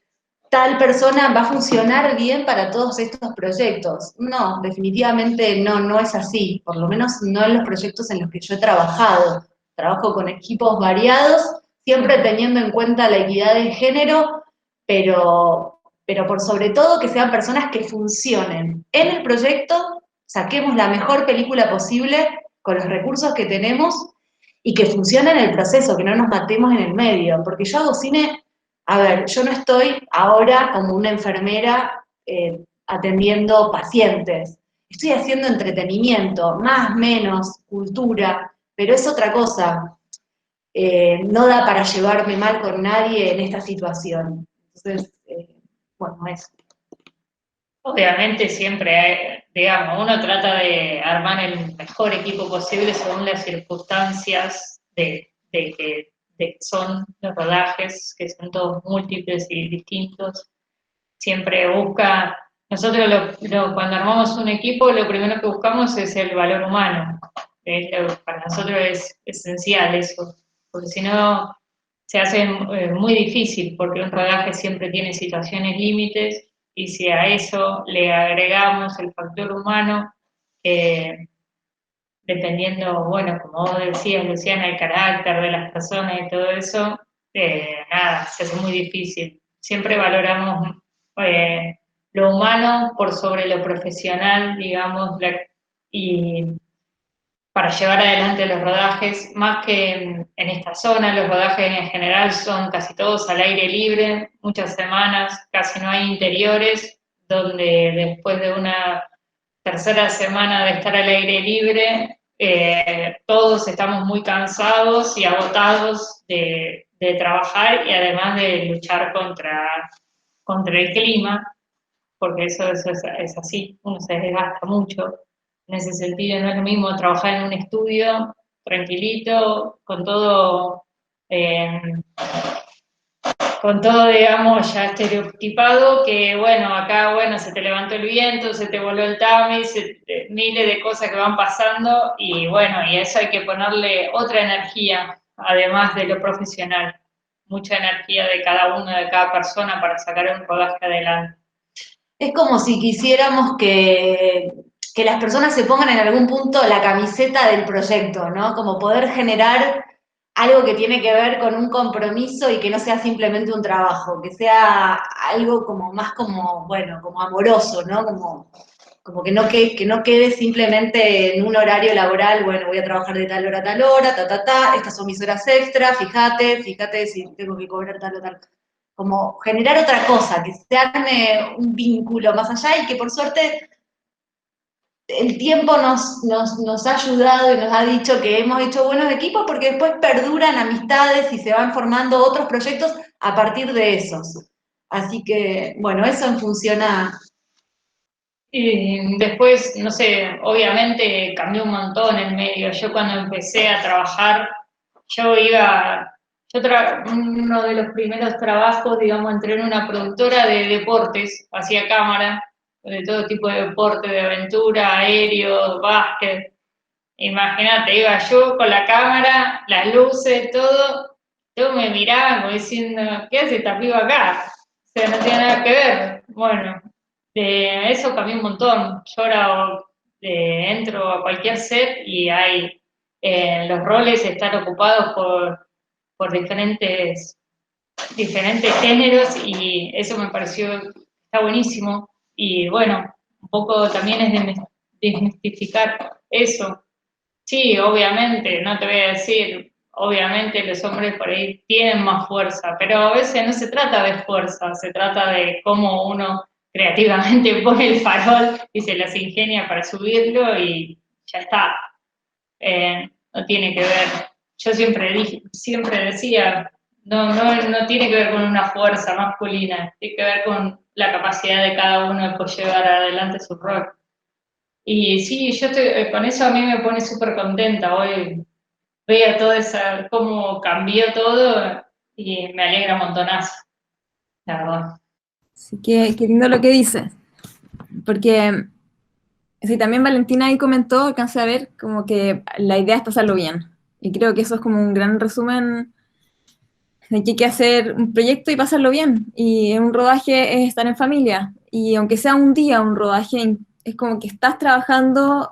tal persona va a funcionar bien para todos estos proyectos. No, definitivamente no es así, por lo menos no en los proyectos en los que yo he trabajado. Trabajo con equipos variados, siempre teniendo en cuenta la equidad de género, pero por sobre todo que sean personas que funcionen en el proyecto, saquemos la mejor película posible con los recursos que tenemos y que funcione en el proceso, que no nos matemos en el medio, porque yo hago cine. A ver, yo no estoy ahora como una enfermera atendiendo pacientes. Estoy haciendo entretenimiento, más, menos, cultura, pero es otra cosa. No da para llevarme mal con nadie en esta situación. Entonces, bueno, eso. Obviamente siempre hay, digamos, uno trata de armar el mejor equipo posible según las circunstancias de que son los rodajes, que son todos múltiples y distintos. Siempre busca, nosotros cuando armamos un equipo, lo primero que buscamos es el valor humano. Para nosotros es esencial eso, porque si no se hace muy difícil, porque un rodaje siempre tiene situaciones límites, y si a eso le agregamos el factor humano, dependiendo, bueno, como vos decías, Luciana, el carácter de las personas y todo eso, nada, se hace muy difícil. Siempre valoramos lo humano por sobre lo profesional, digamos, y para llevar adelante los rodajes, más que en esta zona, los rodajes en general son casi todos al aire libre, muchas semanas, casi no hay interiores, donde después de una tercera semana de estar al aire libre, todos estamos muy cansados y agotados de trabajar, y además de luchar contra el clima, porque eso es así, uno se desgasta mucho. En ese sentido, no es lo mismo trabajar en un estudio tranquilito, con todo, digamos, ya estereotipado, que bueno, acá, bueno, se te levantó el viento, se te voló el tamiz, miles de cosas que van pasando, y bueno, y a eso hay que ponerle otra energía, además de lo profesional, mucha energía de cada uno, de cada persona, para sacar un rodaje adelante. Es como si quisiéramos que las personas se pongan en algún punto la camiseta del proyecto, ¿no? Como poder generar algo que tiene que ver con un compromiso y que no sea simplemente un trabajo, que sea algo como más como, bueno, como amoroso, ¿no? Como como que no quede simplemente en un horario laboral, bueno, voy a trabajar de tal hora a tal hora, estas son mis horas extras, fíjate si tengo que cobrar tal o tal. Como generar otra cosa, que se arme un vínculo más allá y que por suerte el tiempo nos ha ayudado y nos ha dicho que hemos hecho buenos equipos porque después perduran amistades y se van formando otros proyectos a partir de esos. Así que, bueno, eso en función a... Y después, no sé, obviamente cambió un montón el medio. Yo cuando empecé a trabajar, uno de los primeros trabajos, digamos, entré en una productora de deportes, hacía cámara, de todo tipo de deporte, de aventura, aéreo, básquet. Imagínate, iba yo con la cámara, las luces, todo, todos me miraban como diciendo, ¿qué hace esta piba acá? O sea, no tiene nada que ver. Bueno, eso cambió un montón. Yo ahora entro a cualquier set y hay los roles están ocupados por diferentes géneros y eso me pareció, está buenísimo. Y bueno, un poco también es desmistificar eso. Sí, obviamente, no te voy a decir, obviamente los hombres por ahí tienen más fuerza, pero a veces no se trata de fuerza, se trata de cómo uno creativamente pone el farol y se las ingenia para subirlo y ya está. No tiene que ver, yo siempre decía, no tiene que ver con una fuerza masculina, tiene que ver con la capacidad de cada uno de poder llevar adelante su rol. Y sí, yo estoy, con eso a mí me pone súper contenta. Hoy veo todo eso, cómo cambió todo y me alegra un montonazo, la verdad. Así que qué lindo lo que dices, porque sí, también Valentina ahí comentó, alcancé a ver, como que la idea es pasarlo bien. Y creo que eso es como un gran resumen de que hay que hacer un proyecto y pasarlo bien. Y un rodaje es estar en familia. Y aunque sea un día un rodaje, es como que estás trabajando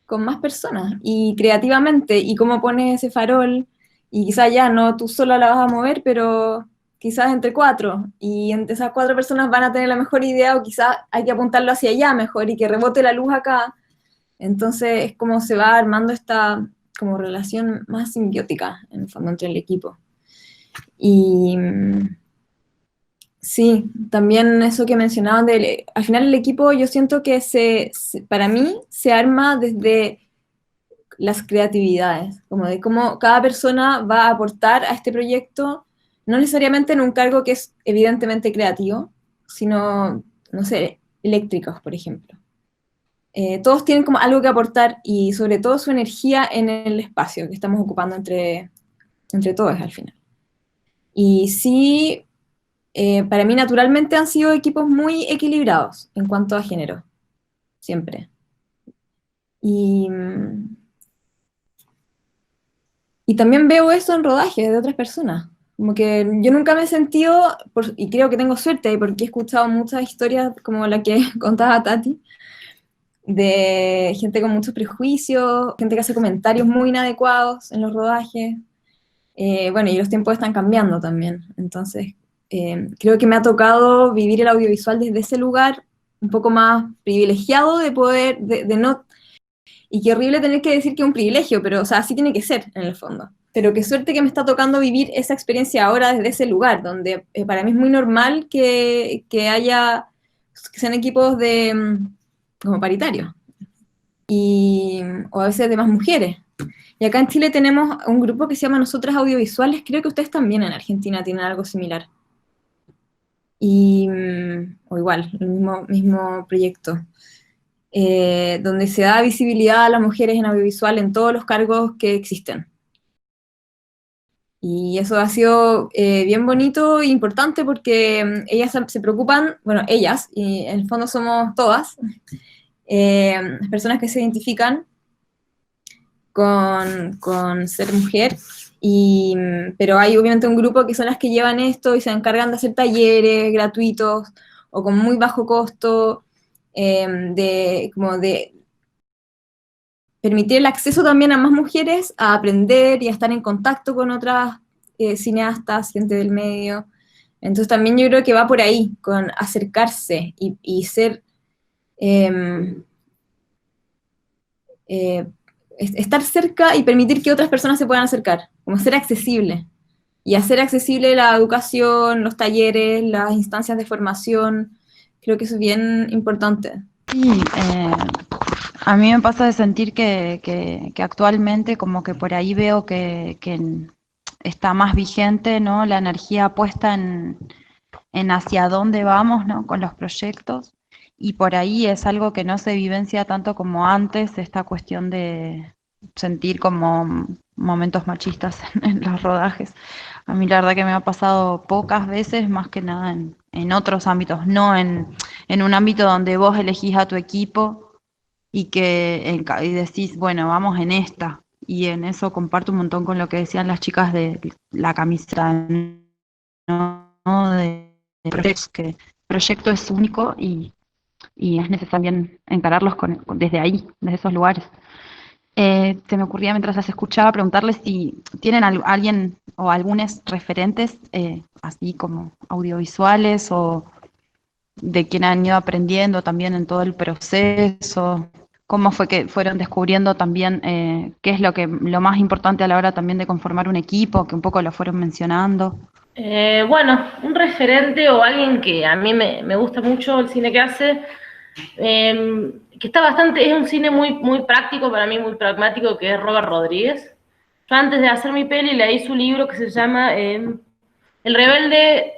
con más personas y creativamente. Y cómo pones ese farol, y quizás ya no tú sola la vas a mover, pero quizás entre 4. Y entre esas 4 personas van a tener la mejor idea, o quizás hay que apuntarlo hacia allá mejor y que rebote la luz acá. Entonces es como se va armando esta como relación más simbiótica, en el fondo, entre el equipo. Y sí, también eso que mencionaban, al final el equipo yo siento que para mí se arma desde las creatividades, como de cómo cada persona va a aportar a este proyecto, no necesariamente en un cargo que es evidentemente creativo, sino, no sé, eléctricos, por ejemplo. Todos tienen como algo que aportar y sobre todo su energía en el espacio que estamos ocupando entre todos al final. Y sí, para mí naturalmente han sido equipos muy equilibrados en cuanto a género, siempre. Y también veo eso en rodajes de otras personas. Como que yo nunca me he sentido, y creo que tengo suerte, porque he escuchado muchas historias como la que contaba Tati, de gente con muchos prejuicios, gente que hace comentarios muy inadecuados en los rodajes. Bueno, y los tiempos están cambiando también. Entonces, creo que me ha tocado vivir el audiovisual desde ese lugar un poco más privilegiado de poder, de no... Y qué horrible tener que decir que es un privilegio, pero, o sea, así tiene que ser, en el fondo. Pero qué suerte que me está tocando vivir esa experiencia ahora desde ese lugar, donde para mí es muy normal que sean equipos como paritarios. O a veces de más mujeres. Y acá en Chile tenemos un grupo que se llama Nosotras Audiovisuales, creo que ustedes también en Argentina tienen algo similar. O igual, el mismo proyecto. Donde se da visibilidad a las mujeres en audiovisual en todos los cargos que existen. Y eso ha sido bien bonito e importante porque ellas se preocupan, bueno, ellas, y en el fondo somos todas, las personas que se identifican con ser mujer, pero hay obviamente un grupo que son las que llevan esto y se encargan de hacer talleres gratuitos o con muy bajo costo, como de permitir el acceso también a más mujeres a aprender y a estar en contacto con otras cineastas, gente del medio. Entonces también yo creo que va por ahí, con acercarse y ser estar cerca y permitir que otras personas se puedan acercar, como ser accesible. Y hacer accesible la educación, los talleres, las instancias de formación, creo que eso es bien importante. Sí, a mí me pasa de sentir que actualmente como que por ahí veo que está más vigente, ¿no?, la energía puesta en hacia dónde vamos, ¿no?, con los proyectos, y por ahí es algo que no se vivencia tanto como antes, esta cuestión de sentir como momentos machistas en los rodajes. A mí la verdad que me ha pasado pocas veces, más que nada en otros ámbitos, no en un ámbito donde vos elegís a tu equipo y y decís, bueno, vamos en esta. Y en eso comparto un montón con lo que decían las chicas de la camiseta, ¿no? De proyectos, que el proyecto es único y es necesario también encararlos desde ahí, desde esos lugares. Se me ocurría mientras las escuchaba preguntarles si tienen alguien o algunos referentes, así como audiovisuales, o de quien han ido aprendiendo también en todo el proceso. ¿Cómo fue que fueron descubriendo también qué es lo más importante a la hora también de conformar un equipo, que un poco lo fueron mencionando? Bueno, un referente o alguien que a mí me gusta mucho el cine que hace, que está bastante, es un cine muy práctico para mí, muy pragmático, que es Robert Rodríguez. Yo antes de hacer mi peli leí su libro que se llama El Rebelde,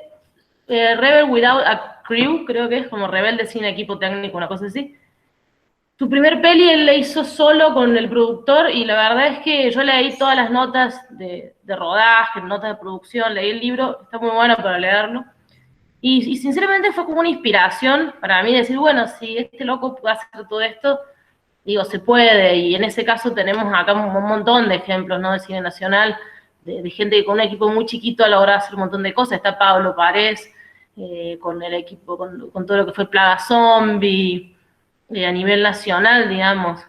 Rebel Without a Crew, creo que es como rebelde sin equipo técnico, una cosa así. Su primer peli él la hizo solo con el productor, y la verdad es que yo leí todas las notas de rodaje, notas de producción, leí el libro, está muy bueno para leerlo. Y sinceramente fue como una inspiración para mí decir, bueno, si este loco puede hacer todo esto, digo, se puede. Y en ese caso tenemos acá un montón de ejemplos, ¿no?, de cine nacional, de gente que con un equipo muy chiquito ha logrado hacer un montón de cosas. Está Pablo Parés, con el equipo, con todo lo que fue Plaga Zombie, a nivel nacional, digamos.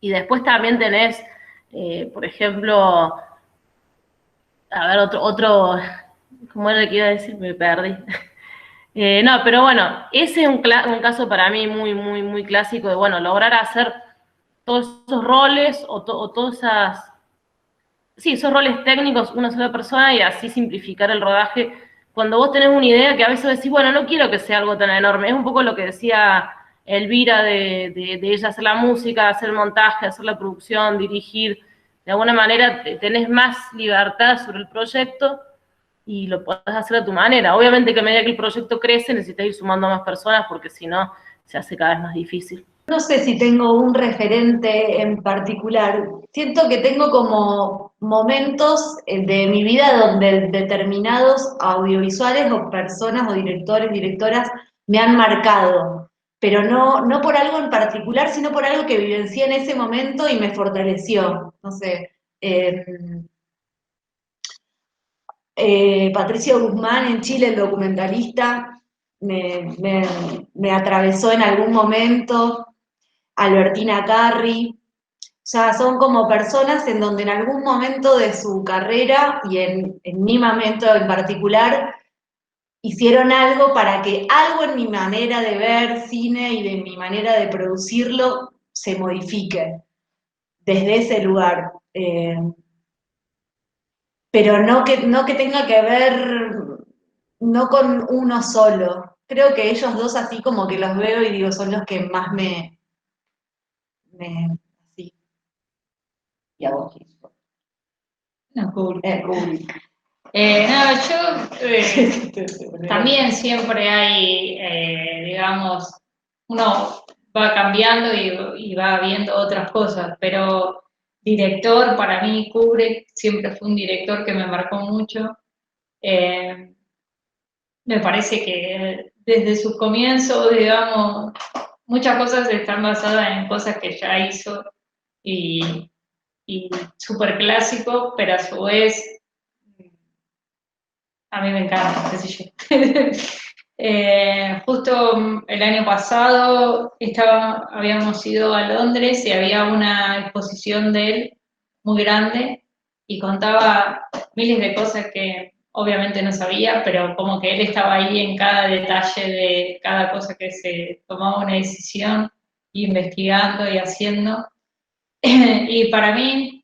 Y después también tenés, por ejemplo, a ver, otro, ¿cómo era el que iba a decir? Me perdí. No, pero bueno, ese es un caso para mí muy clásico de, bueno, lograr hacer todos esos roles o todas esas, sí, esos roles técnicos una sola persona, y así simplificar el rodaje. Cuando vos tenés una idea que a veces decís, bueno, no quiero que sea algo tan enorme, es un poco lo que decía Elvira de ella hacer la música, hacer el montaje, hacer la producción, dirigir. De alguna manera tenés más libertad sobre el proyecto y lo podés hacer a tu manera. Obviamente que a medida que el proyecto crece necesitas ir sumando a más personas, porque si no se hace cada vez más difícil. No sé si tengo un referente en particular. Siento que tengo como momentos de mi vida donde determinados audiovisuales o personas o directores, directoras me han marcado, pero no por algo en particular, sino por algo que vivencié en ese momento y me fortaleció. No sé, Patricio Guzmán en Chile, el documentalista, me atravesó en algún momento. Albertina Carri, ya son como personas en donde en algún momento de su carrera y en mi momento en particular hicieron algo para que algo en mi manera de ver cine y de mi manera de producirlo se modifique desde ese lugar. Pero no que tenga que ver, no con uno solo. Creo que ellos dos así como que los veo y digo, son los que más sí. ¿Y a vos, No, Kubrick. Kubrick. No, yo también siempre hay, digamos, uno va cambiando y va viendo otras cosas, pero director, para mí Kubrick siempre fue un director que me marcó mucho. Me parece que desde sus comienzos, digamos, muchas cosas están basadas en cosas que ya hizo y súper clásico, pero a su vez a mí me encanta, qué sé yo. Justo el año pasado habíamos ido a Londres y había una exposición de él muy grande y contaba miles de cosas que obviamente no sabía, pero como que él estaba ahí en cada detalle de cada cosa que se tomaba una decisión, investigando y haciendo. Y para mí,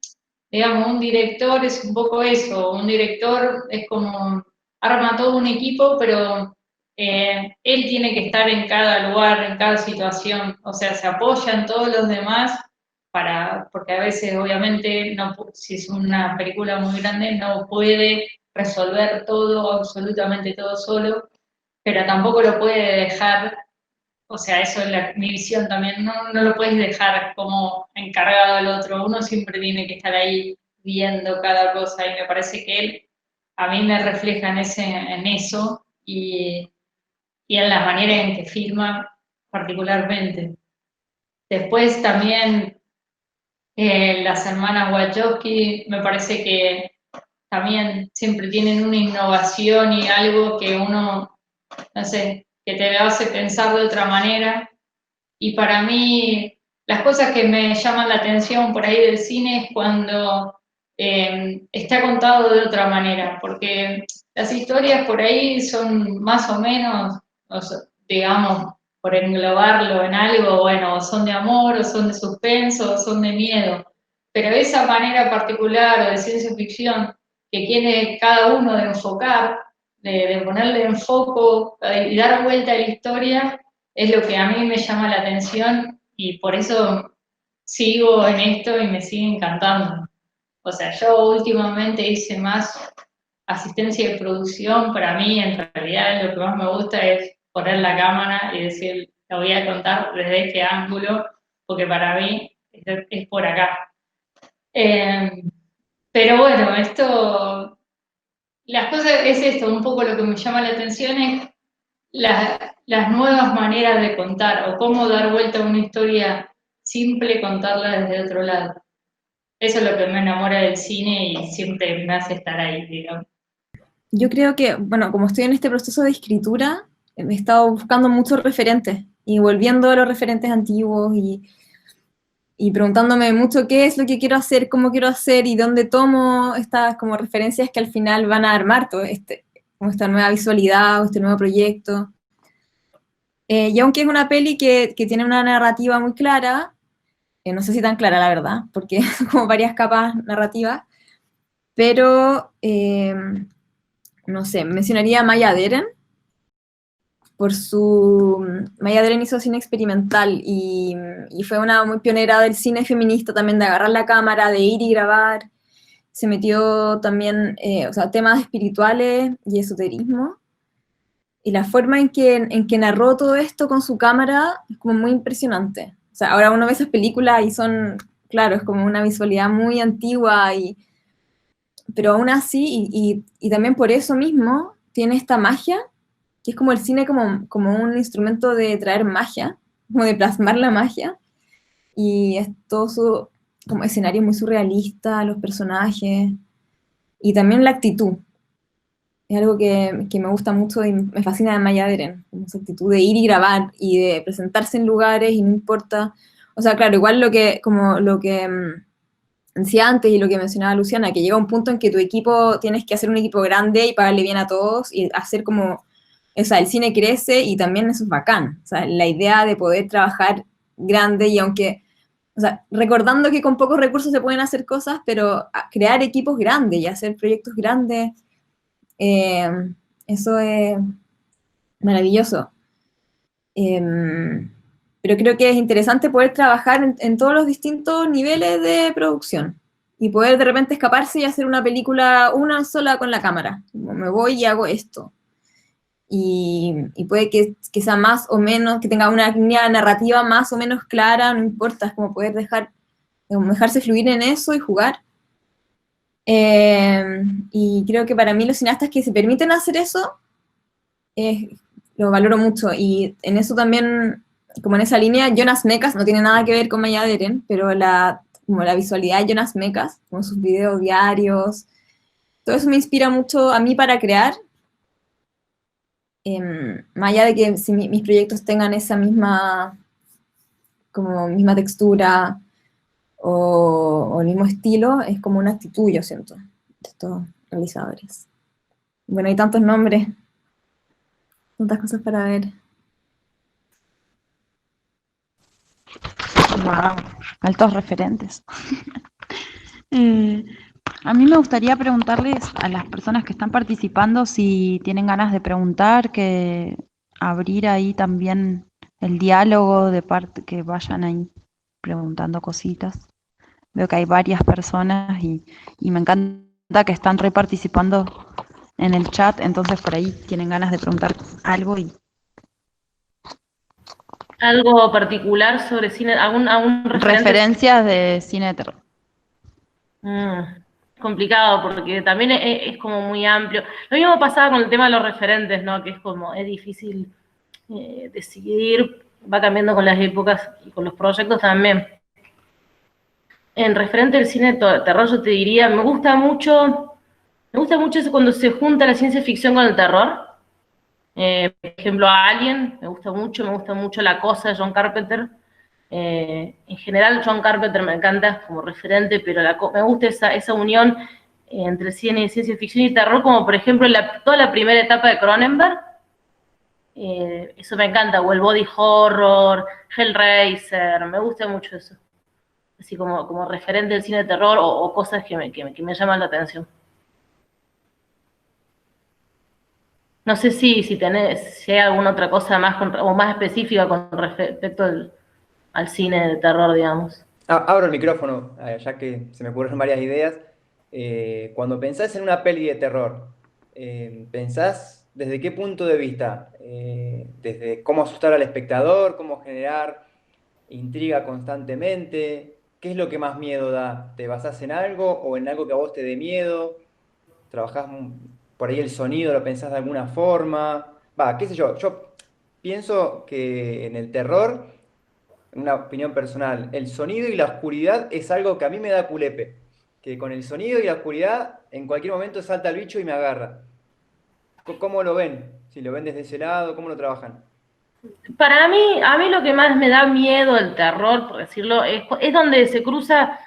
digamos, un director es un poco eso, un director es como arma todo un equipo, pero él tiene que estar en cada lugar, en cada situación, o sea, se apoya en todos los demás porque a veces obviamente no, si es una película muy grande no puede resolver todo, absolutamente todo solo, pero tampoco lo puede dejar, o sea, eso es mi visión también, no lo puedes dejar como encargado al otro, uno siempre tiene que estar ahí viendo cada cosa y me parece que él a mí me refleja en eso y en la manera en que filma particularmente. Después también las hermanas Wachowski me parece que también siempre tienen una innovación y algo que uno, no sé, que te hace pensar de otra manera. Y para mí, las cosas que me llaman la atención por ahí del cine es cuando está contado de otra manera, porque las historias por ahí son más o menos, o sea, digamos, por englobarlo en algo, bueno, o son de amor, o son de suspenso, o son de miedo. Pero esa manera particular o de ciencia ficción que tiene cada uno de enfocar, de ponerle en foco y dar vuelta a la historia, es lo que a mí me llama la atención y por eso sigo en esto y me sigue encantando. O sea, yo últimamente hice más asistencia de producción, para mí en realidad lo que más me gusta es poner la cámara y decir, la voy a contar desde este ángulo, porque para mí es por acá. Pero bueno, las cosas es esto, un poco lo que me llama la atención es las nuevas maneras de contar o cómo dar vuelta a una historia simple, contarla desde otro lado. Eso es lo que me enamora del cine y siempre me hace estar ahí, digamos. Yo creo que, bueno, como estoy en este proceso de escritura, he estado buscando muchos referentes y volviendo a los referentes antiguos y preguntándome mucho qué es lo que quiero hacer, cómo quiero hacer y dónde tomo estas como referencias que al final van a armar todo como esta nueva visualidad o este nuevo proyecto. Y aunque es una peli que tiene una narrativa muy clara, no sé si tan clara la verdad, porque son como varias capas narrativas, pero no sé, mencionaría a Maya Deren, Maya Deren hizo cine experimental y fue una muy pionera del cine feminista también, de agarrar la cámara, de ir y grabar, se metió también, o sea, temas espirituales y esoterismo, y la forma en que narró todo esto con su cámara es como muy impresionante. O sea, ahora uno ve esas películas y son, claro, es como una visualidad muy antigua, pero aún así, y también por eso mismo, tiene esta magia, que es como el cine como un instrumento de traer magia, como de plasmar la magia, y es todo su como escenario muy surrealista, los personajes, y también la actitud. Es algo que me gusta mucho y me fascina de Maya Deren, como esa actitud de ir y grabar y de presentarse en lugares y no importa. O sea, claro, igual como lo que decía antes y lo que mencionaba Luciana, que llega un punto en que tu equipo tienes que hacer un equipo grande y pagarle bien a todos y hacer como, o sea, el cine crece y también eso es bacán. O sea, la idea de poder trabajar grande y aunque, o sea, recordando que con pocos recursos se pueden hacer cosas, pero crear equipos grandes y hacer proyectos grandes, eso es maravilloso. Pero creo que es interesante poder trabajar en todos los distintos niveles de producción y poder de repente escaparse y hacer una película una sola con la cámara. Como me voy y hago esto. Y puede que sea más o menos, que tenga una línea narrativa más o menos clara, no importa, es como poder dejarse fluir en eso y jugar. Y creo que para mí los cineastas que se permiten hacer eso, lo valoro mucho, y en eso también, como en esa línea, Jonas Mekas no tiene nada que ver con Maya Deren, pero como la visualidad de Jonas Mekas, como sus videos diarios, todo eso me inspira mucho a mí para crear, más allá de que si mis proyectos tengan esa misma textura o el mismo estilo, es como una actitud, yo siento, de estos realizadores. Bueno, hay tantos nombres, tantas cosas para ver. Wow, altos referentes. A mí me gustaría preguntarles a las personas que están participando si tienen ganas de preguntar, que abrir ahí también el diálogo de parte, que vayan ahí preguntando cositas. Veo que hay varias personas y me encanta que están reparticipando en el chat, entonces por ahí tienen ganas de preguntar algo y ¿Algo particular sobre cine? ¿Algún referente? referencias de cine de terror. Complicado, porque también es como muy amplio. Lo mismo pasaba con el tema de los referentes, ¿no? Que es como, es difícil decidir, va cambiando con las épocas y con los proyectos también. En referente al cine de terror, yo te diría, me gusta mucho eso cuando se junta la ciencia ficción con el terror. Por ejemplo, Alien, me gusta mucho La Cosa de John Carpenter. En general, John Carpenter me encanta como referente, pero me gusta esa unión entre ciencia ficción y terror, como por ejemplo toda la primera etapa de Cronenberg. Eso me encanta, o el body horror, Hellraiser, me gusta mucho eso. Así como referente del cine de terror o cosas que me llaman la atención. No sé si hay alguna otra cosa más o más específica con respecto al cine de terror, digamos. Abro el micrófono, ya que se me ocurren varias ideas. Cuando pensás en una peli de terror, ¿pensás desde qué punto de vista? ¿Desde cómo asustar al espectador, cómo generar intriga constantemente? ¿Qué es lo que más miedo da? ¿Te basás en algo o en algo que a vos te dé miedo? ¿Trabajás por ahí el sonido, lo pensás de alguna forma? Qué sé yo, yo pienso que en el terror, una opinión personal, el sonido y la oscuridad es algo que a mí me da culepe. Que con el sonido y la oscuridad, en cualquier momento salta el bicho y me agarra. ¿Cómo lo ven? Si lo ven desde ese lado, ¿cómo lo trabajan? A mí lo que más me da miedo, el terror, por decirlo, es donde se cruza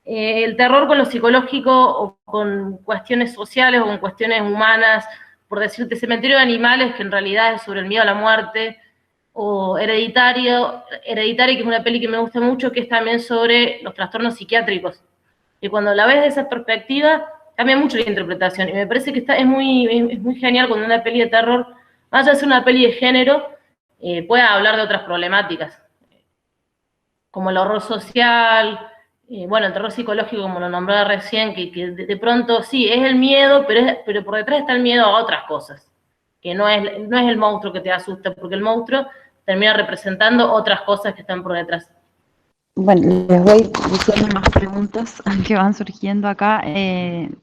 el terror con lo psicológico o con cuestiones sociales o con cuestiones humanas, por decirte, Cementerio de Animales, que en realidad es sobre el miedo a la muerte, o Hereditario, que es una peli que me gusta mucho, que es también sobre los trastornos psiquiátricos. Y cuando la ves de esa perspectiva, cambia mucho la interpretación. Y me parece que es muy genial cuando una peli de terror, más allá de ser una peli de género, pueda hablar de otras problemáticas, como el horror social, bueno, el terror psicológico, como lo nombraba recién, que de pronto sí, es el miedo, pero por detrás está el miedo a otras cosas, que no es el monstruo que te asusta, porque el monstruo termina representando otras cosas que están por detrás. Bueno, les voy diciendo más preguntas que van surgiendo acá.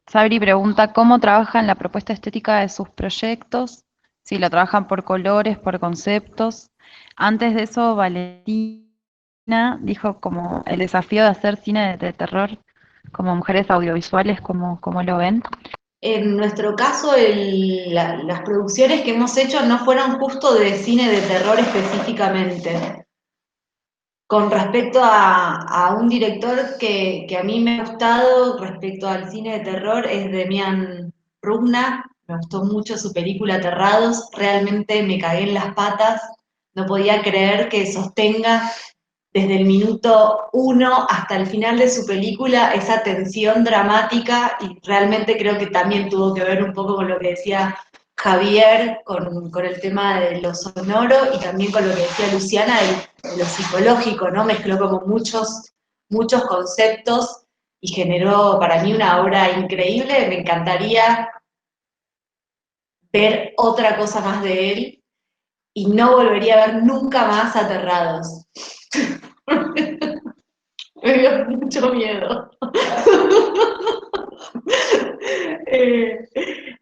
Sabri pregunta, ¿cómo trabajan la propuesta estética de sus proyectos? Si la trabajan por colores, por conceptos. Antes de eso, Valentina dijo como el desafío de hacer cine de terror como mujeres audiovisuales, ¿cómo lo ven? En nuestro caso, las producciones que hemos hecho no fueron justo de cine de terror específicamente. Con respecto a un director que a mí me ha gustado respecto al cine de terror es Demian Rugna. Me gustó mucho su película Aterrados, realmente me cagué en las patas, no podía creer que sostenga desde el minuto 1 hasta el final de su película esa tensión dramática, y realmente creo que también tuvo que ver un poco con lo que decía Javier, con el tema de lo sonoro, y también con lo que decía Luciana de lo psicológico, ¿no? Mezcló como muchos conceptos y generó para mí una obra increíble. Me encantaría ver otra cosa más de él y no volvería a ver nunca más Aterrados. Me dio mucho miedo.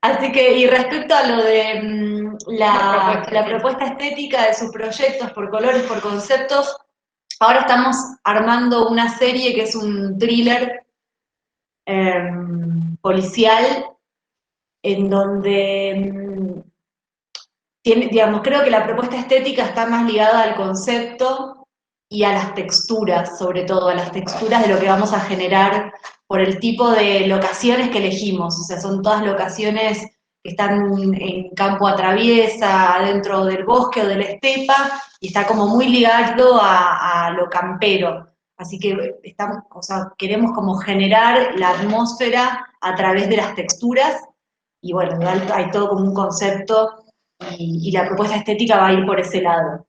Así que, y respecto a lo de la propuesta estética de sus proyectos por colores, por conceptos, ahora estamos armando una serie que es un thriller policial, en donde digamos, creo que la propuesta estética está más ligada al concepto y a las texturas, sobre todo, a las texturas de lo que vamos a generar por el tipo de locaciones que elegimos. O sea, son todas locaciones que están en campo a traviesa, dentro del bosque o de la estepa, y está como muy ligado a lo campero. Así que queremos como generar la atmósfera a través de las texturas, y bueno, hay todo como un concepto, y la propuesta estética va a ir por ese lado.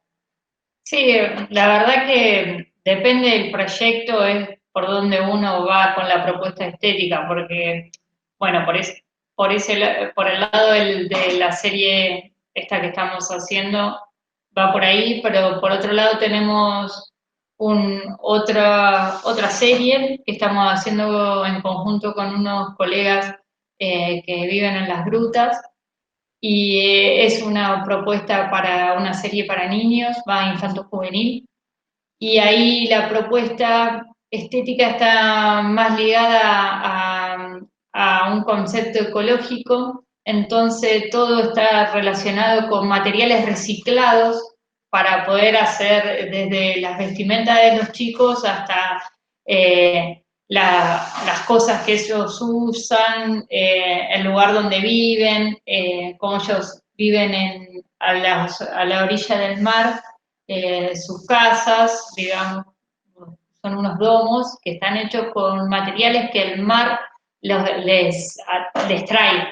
Sí, la verdad que depende del proyecto, es por donde uno va con la propuesta estética, porque, bueno, por el lado de la serie esta que estamos haciendo, va por ahí, pero por otro lado tenemos otra serie que estamos haciendo en conjunto con unos colegas que viven en las grutas, y es una propuesta para una serie para niños, va infanto-juvenil, y ahí la propuesta estética está más ligada a un concepto ecológico, entonces todo está relacionado con materiales reciclados para poder hacer desde las vestimentas de los chicos hasta las cosas que ellos usan, el lugar donde viven, cómo ellos viven a la orilla del mar, sus casas, digamos, son unos domos que están hechos con materiales que el mar les trae,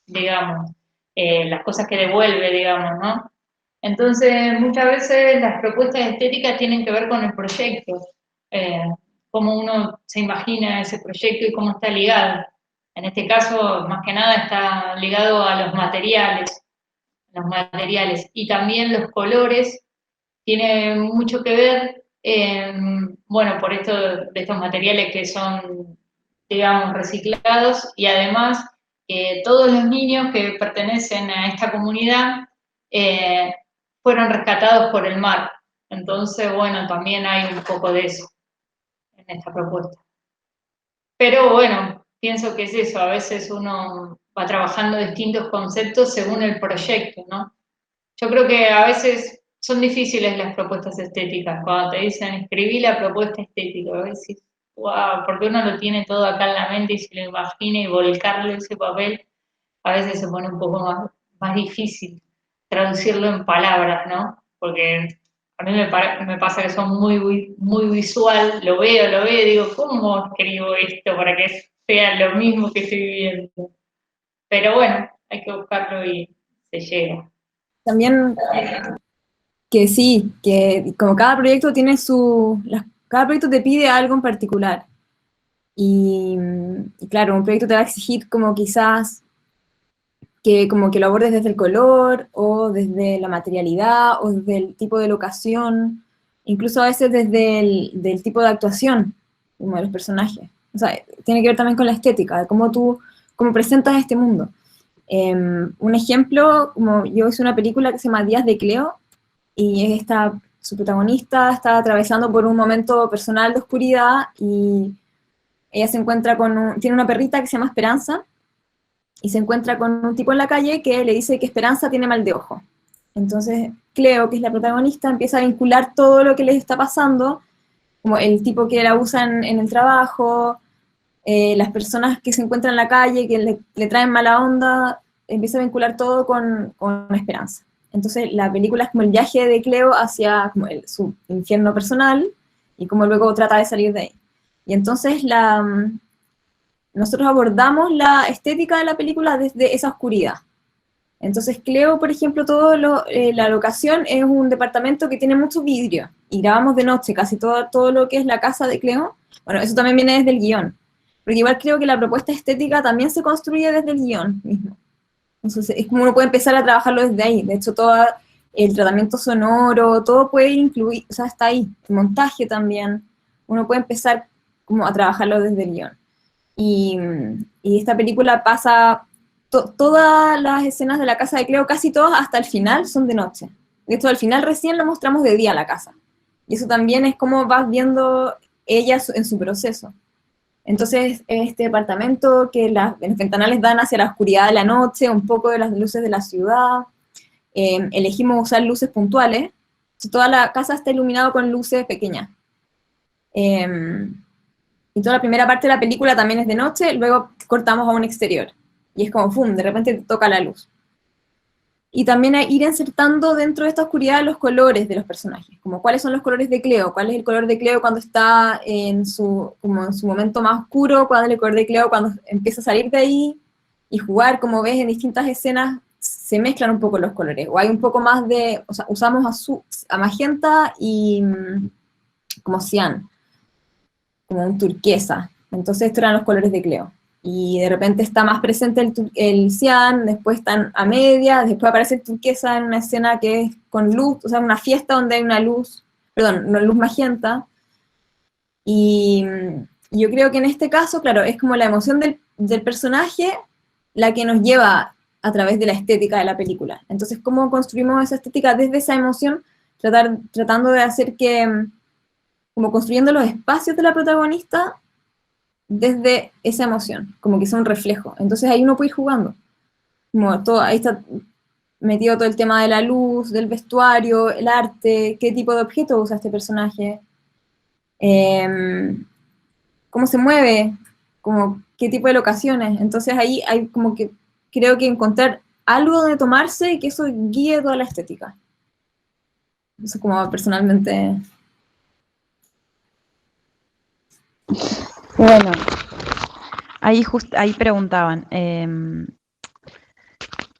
digamos, las cosas que devuelve, digamos, ¿no? Entonces, muchas veces las propuestas estéticas tienen que ver con el proyecto, cómo uno se imagina ese proyecto y cómo está ligado. En este caso, más que nada, está ligado a los materiales, y también los colores tiene mucho que ver, bueno, por esto de estos materiales que son, digamos, reciclados, y además todos los niños que pertenecen a esta comunidad fueron rescatados por el mar. Entonces, bueno, también hay un poco de eso en esta propuesta. Pero bueno, pienso que es eso, a veces uno va trabajando distintos conceptos según el proyecto, ¿no? Yo creo que a veces son difíciles las propuestas estéticas. Cuando te dicen escribí la propuesta estética, a veces, wow, porque uno lo tiene todo acá en la mente y se lo imagina, y volcarlo en ese papel, a veces se pone un poco más difícil traducirlo en palabras, ¿no? Porque a mí me pasa que son muy visual, lo veo y digo, ¿cómo escribo esto para que sea lo mismo que estoy viviendo? Pero bueno, hay que buscarlo y se llega. También que sí, que como cada proyecto tiene cada proyecto te pide algo en particular. Y claro, un proyecto te va a exigir como quizás que como que lo abordes desde el color, o desde la materialidad, o desde el tipo de locación, incluso a veces desde del tipo de actuación como de los personajes. O sea, tiene que ver también con la estética, de cómo presentas este mundo. Un ejemplo, como yo hice una película que se llama Días de Cleo, y su protagonista está atravesando por un momento personal de oscuridad, y ella se encuentra tiene una perrita que se llama Esperanza, y se encuentra con un tipo en la calle que le dice que Esperanza tiene mal de ojo. Entonces Cleo, que es la protagonista, empieza a vincular todo lo que les está pasando, como el tipo que la usa en el trabajo, las personas que se encuentran en la calle, que le traen mala onda, empieza a vincular todo con Esperanza. Entonces la película es como el viaje de Cleo hacia como su infierno personal, y cómo luego trata de salir de ahí. Y entonces nosotros abordamos la estética de la película desde esa oscuridad. Entonces Cleo, por ejemplo, la locación es un departamento que tiene mucho vidrio, y grabamos de noche casi todo lo que es la casa de Cleo. Bueno, eso también viene desde el guión, porque igual creo que la propuesta estética también se construye desde el guión mismo. Entonces es como uno puede empezar a trabajarlo desde ahí. De hecho, todo el tratamiento sonoro, todo puede incluir, o sea, está ahí, el montaje también, uno puede empezar como a trabajarlo desde el guión. Y esta película pasa, todas las escenas de la casa de Cleo, casi todas hasta el final, son de noche. De hecho, al final recién lo mostramos de día la casa. Y eso también es como vas viendo ella en su proceso. Entonces, este departamento que los ventanales dan hacia la oscuridad de la noche, un poco de las luces de la ciudad. Elegimos usar luces puntuales. Toda la casa está iluminada con luces pequeñas. Y toda la primera parte de la película también es de noche, luego cortamos a un exterior. y es como, ¡fum!, de repente te toca la luz. Y también ir insertando dentro de esta oscuridad los colores de los personajes, como cuáles son los colores de Cleo, cuál es el color de Cleo cuando está como en su momento más oscuro, cuál es el color de Cleo cuando empieza a salir de ahí, y jugar, como ves, en distintas escenas se mezclan un poco los colores, o hay un poco más de, o sea, usamos a magenta y como cian, como un turquesa, entonces estos eran los colores de Cleo. Y de repente está más presente el cian, después están a media, después aparece el turquesa en una escena que es con luz, o sea, una fiesta donde hay una luz, perdón, una luz magenta, y yo creo que en este caso, claro, es como la emoción del personaje la que nos lleva a través de la estética de la película. Entonces, ¿cómo construimos esa estética desde esa emoción? Tratando de hacer que, como construyendo los espacios de la protagonista, desde esa emoción, como que sea un reflejo. Entonces ahí uno puede ir jugando. Como todo, ahí está metido todo el tema de la luz, del vestuario, el arte, qué tipo de objeto usa este personaje, cómo se mueve, como qué tipo de locaciones. Entonces ahí hay como que creo que encontrar algo donde tomarse y que eso guíe toda la estética. Eso como personalmente. Bueno, ahí preguntaban,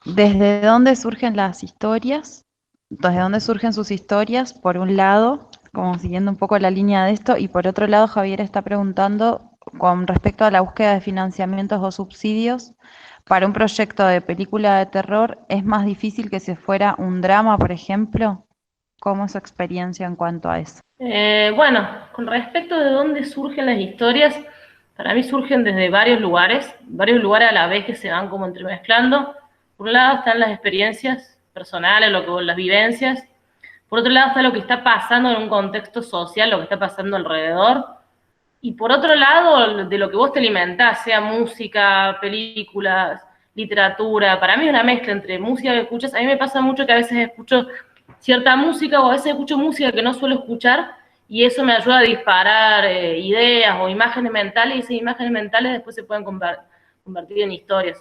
¿desde dónde surgen las historias? ¿Desde dónde surgen sus historias? Por un lado, como siguiendo un poco la línea de esto, y por otro lado, Javier está preguntando con respecto a la búsqueda de financiamientos o subsidios para un proyecto de película de terror, ¿es más difícil que si fuera un drama, por ejemplo? ¿Cómo es su experiencia en cuanto a eso? Bueno, con respecto de dónde surgen las historias, para mí surgen desde varios lugares a la vez que se van como entremezclando. Por un lado están las experiencias personales, las vivencias. Por otro lado está lo que está pasando en un contexto social, lo que está pasando alrededor. Y por otro lado, de lo que vos te alimentás, sea música, películas, literatura. Para mí es una mezcla entre música que escuchas. A mí me pasa mucho que a veces escucho cierta música o a veces escucho música que no suelo escuchar y eso me ayuda a disparar ideas o imágenes mentales y esas imágenes mentales después se pueden convertir en historias.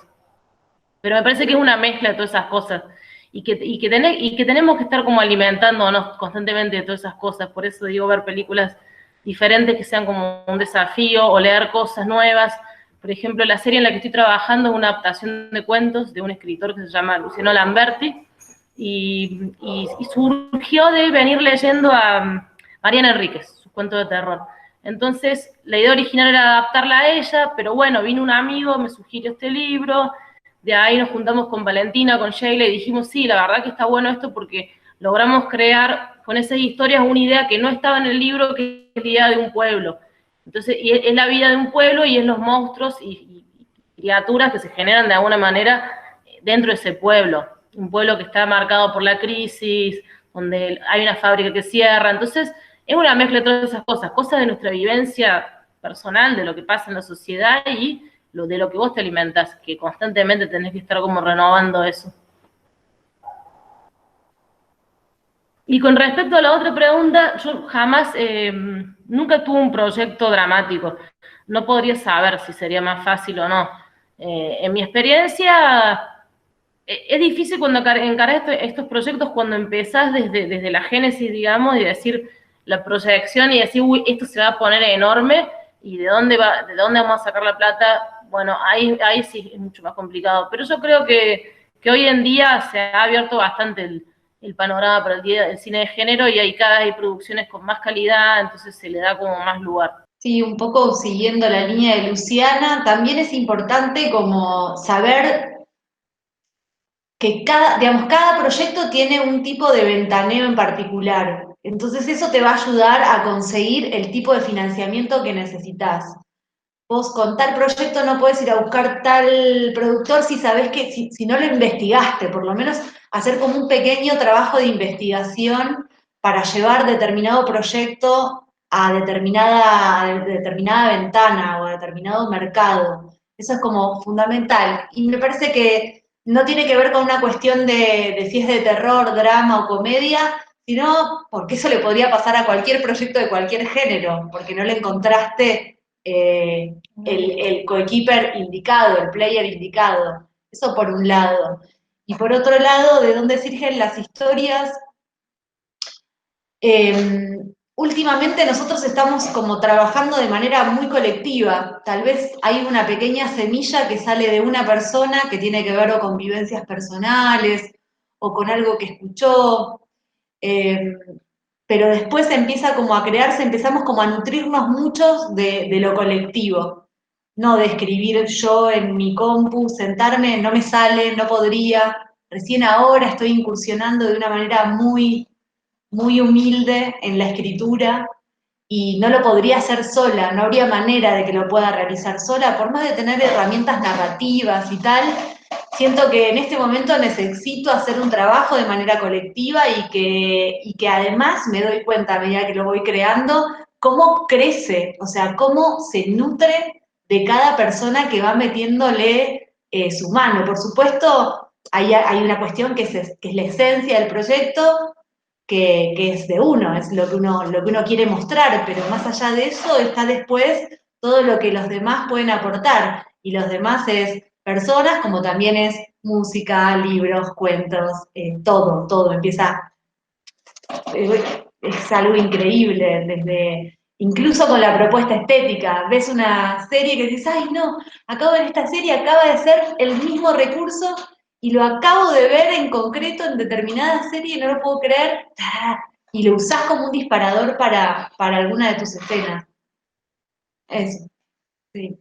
Pero me parece que es una mezcla de todas esas cosas y que tenemos que estar como alimentándonos constantemente de todas esas cosas. Por eso digo, ver películas diferentes que sean como un desafío o leer cosas nuevas. Por ejemplo, la serie en la que estoy trabajando es una adaptación de cuentos de un escritor que se llama Luciano Lamberti y surgió de venir leyendo a Mariana Enríquez, sus cuentos de terror. Entonces, la idea original era adaptarla a ella, pero bueno, vino un amigo, me sugirió este libro, de ahí nos juntamos con Valentina, con Sheila, y dijimos, sí, la verdad que está bueno esto porque logramos crear con esas historias una idea que no estaba en el libro, que es la idea de un pueblo. Entonces, y es la vida de un pueblo y es los monstruos y criaturas que se generan de alguna manera dentro de ese pueblo. Un pueblo que está marcado por la crisis, donde hay una fábrica que cierra. Entonces, es una mezcla de todas esas cosas de nuestra vivencia personal, de lo que pasa en la sociedad y de lo que vos te alimentás, que constantemente tenés que estar como renovando eso. Y con respecto a la otra pregunta, yo jamás, nunca tuve un proyecto dramático. No podría saber si sería más fácil o no. En mi experiencia, es difícil cuando encarás estos proyectos cuando empezás desde la génesis, digamos, y decir la proyección y decir, uy, esto se va a poner enorme, y de dónde vamos a sacar la plata. Bueno, ahí sí es mucho más complicado. Pero yo creo que hoy en día se ha abierto bastante el panorama para el cine de género y hay producciones con más calidad, entonces se le da como más lugar. Sí, un poco siguiendo la línea de Luciana, también es importante como saber que cada proyecto tiene un tipo de ventaneo en particular. Entonces eso te va a ayudar a conseguir el tipo de financiamiento que necesitas. Vos con tal proyecto no puedes ir a buscar tal productor si sabés que, si no lo investigaste, por lo menos hacer como un pequeño trabajo de investigación para llevar determinado proyecto a determinada ventana o a determinado mercado. Eso es como fundamental. Y me parece que no tiene que ver con una cuestión de si es de terror, drama o comedia, sino porque eso le podría pasar a cualquier proyecto de cualquier género, porque no le encontraste el coequiper indicado, el player indicado. Eso por un lado. Y por otro lado, ¿de dónde surgen las historias? Últimamente nosotros estamos como trabajando de manera muy colectiva. Tal vez hay una pequeña semilla que sale de una persona que tiene que ver o con vivencias personales o con algo que escuchó, pero después empieza como a crearse, empezamos como a nutrirnos muchos de lo colectivo. No de escribir yo en mi compu, sentarme, no me sale, no podría. Recién ahora estoy incursionando de una manera muy humilde en la escritura y no lo podría hacer sola, no habría manera de que lo pueda realizar sola, por más de tener herramientas narrativas y tal, siento que en este momento necesito hacer un trabajo de manera colectiva y que además me doy cuenta a medida que lo voy creando, cómo crece, o sea, cómo se nutre de cada persona que va metiéndole su mano. Por supuesto, hay una cuestión que es la esencia del proyecto, que es de uno, es lo que uno quiere mostrar, pero más allá de eso está después todo lo que los demás pueden aportar, y los demás es personas, como también es música, libros, cuentos, todo empieza, es algo increíble, desde incluso con la propuesta estética, ves una serie que dices, ay no, acabo de ver esta serie, acaba de ser el mismo recurso y lo acabo de ver en concreto en determinada serie y no lo puedo creer, y lo usás como un disparador para alguna de tus escenas. Eso, sí.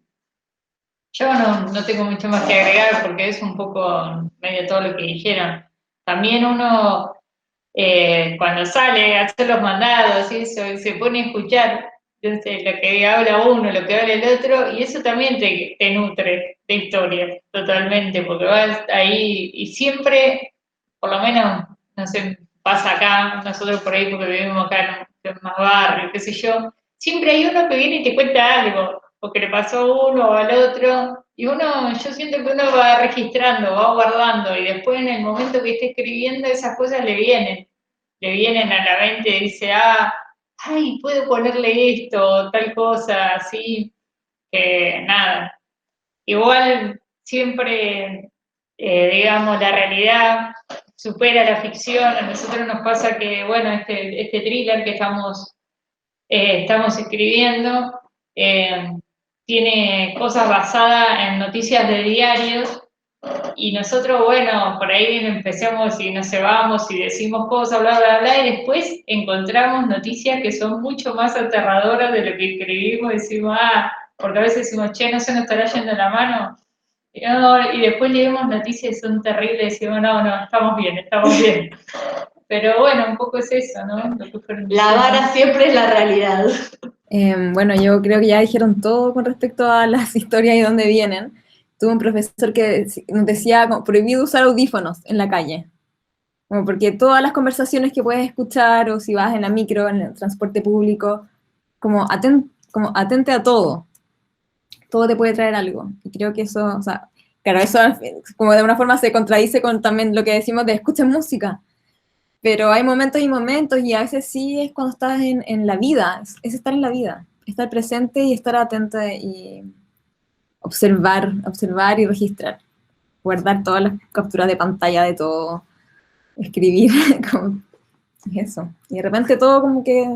Yo no tengo mucho más que agregar porque es un poco medio todo lo que dijeron. También uno, cuando sale a hacer los mandados y eso, y se pone a escuchar entonces, lo que habla uno, lo que habla el otro, y eso también te nutre de historia, totalmente, porque vas ahí y siempre, por lo menos, no sé, pasa acá, nosotros por ahí porque vivimos acá en más barrio, qué sé yo, siempre hay uno que viene y te cuenta algo, o que le pasó a uno o al otro, y yo siento que uno va registrando, va guardando, y después en el momento que esté escribiendo esas cosas le vienen a la mente y dice, ay, puedo ponerle esto, tal cosa, así, que nada. Igual siempre, digamos, la realidad supera la ficción. A nosotros nos pasa que, bueno, este thriller que estamos escribiendo tiene cosas basadas en noticias de diarios y nosotros, bueno, por ahí empezamos y nos cebamos y decimos cosas, bla, bla, bla, y después encontramos noticias que son mucho más aterradoras de lo que escribimos, decimos, porque a veces decimos, che, no se nos estará yendo la mano, y, no, y después leemos noticias que son terribles y decimos, no, estamos bien. Pero bueno, un poco es eso, ¿no? La vara siempre es la realidad. Bueno, yo creo que ya dijeron todo con respecto a las historias y dónde vienen. Tuve un profesor que nos decía como, prohibido usar audífonos en la calle. Como porque todas las conversaciones que puedes escuchar, o si vas en la micro, en el transporte público, como atente a todo. Todo te puede traer algo. Y creo que eso, o sea, claro, eso como de una forma se contradice con también lo que decimos de escuchen música. Pero hay momentos y momentos, y a veces sí es cuando estás en la vida, es estar en la vida, estar presente y estar atento y observar y registrar, guardar todas las capturas de pantalla de todo, escribir, como eso. Y de repente todo como que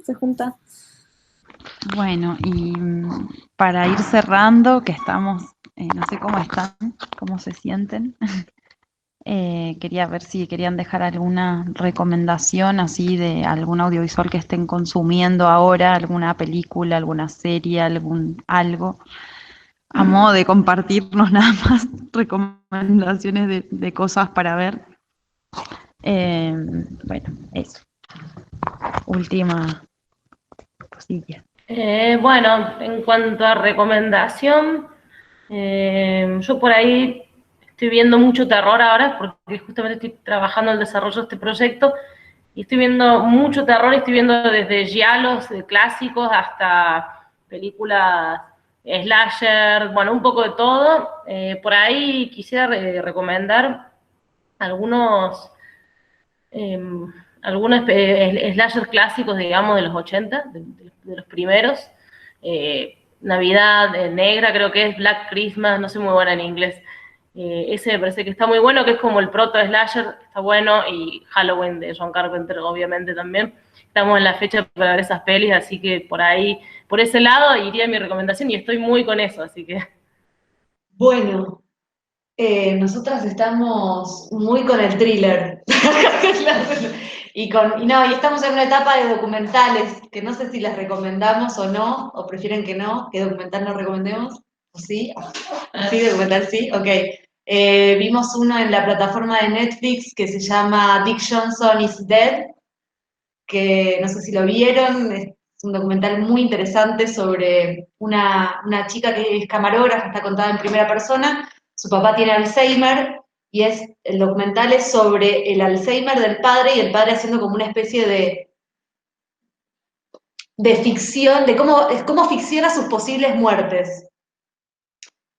se junta. Bueno, y para ir cerrando, que estamos, no sé cómo están, cómo se sienten. Quería ver si querían dejar alguna recomendación así de algún audiovisual que estén consumiendo ahora, alguna película, alguna serie, algo, a modo de compartirnos nada más recomendaciones de cosas para ver. Bueno, eso. Última cosilla. Bueno, en cuanto a recomendación, yo por ahí estoy viendo mucho terror ahora, porque justamente estoy trabajando en el desarrollo de este proyecto, y estoy viendo mucho terror, estoy viendo desde giallos clásicos hasta películas slasher, bueno, un poco de todo. Por ahí quisiera recomendar algunos slasher clásicos, digamos, de los 80, de los primeros. Navidad negra, creo que es Black Christmas, no soy muy buena en inglés. Ese me parece que está muy bueno, que es como el proto slasher, está bueno, y Halloween de John Carpenter, obviamente, también. Estamos en la fecha para ver esas pelis, así que por ahí, por ese lado, iría mi recomendación, y estoy muy con eso, así que... Bueno, nosotras estamos muy con el thriller. Y estamos en una etapa de documentales, que no sé si las recomendamos o no, o prefieren que no, que documental no recomendemos, ¿o sí? Sí, documental sí, ok. Vimos uno en la plataforma de Netflix que se llama Dick Johnson is Dead, que no sé si lo vieron, es un documental muy interesante sobre una chica que es camarógrafa, está contada en primera persona, su papá tiene Alzheimer, y el documental es sobre el Alzheimer del padre, y el padre haciendo como una especie de ficción, de cómo ficciona sus posibles muertes,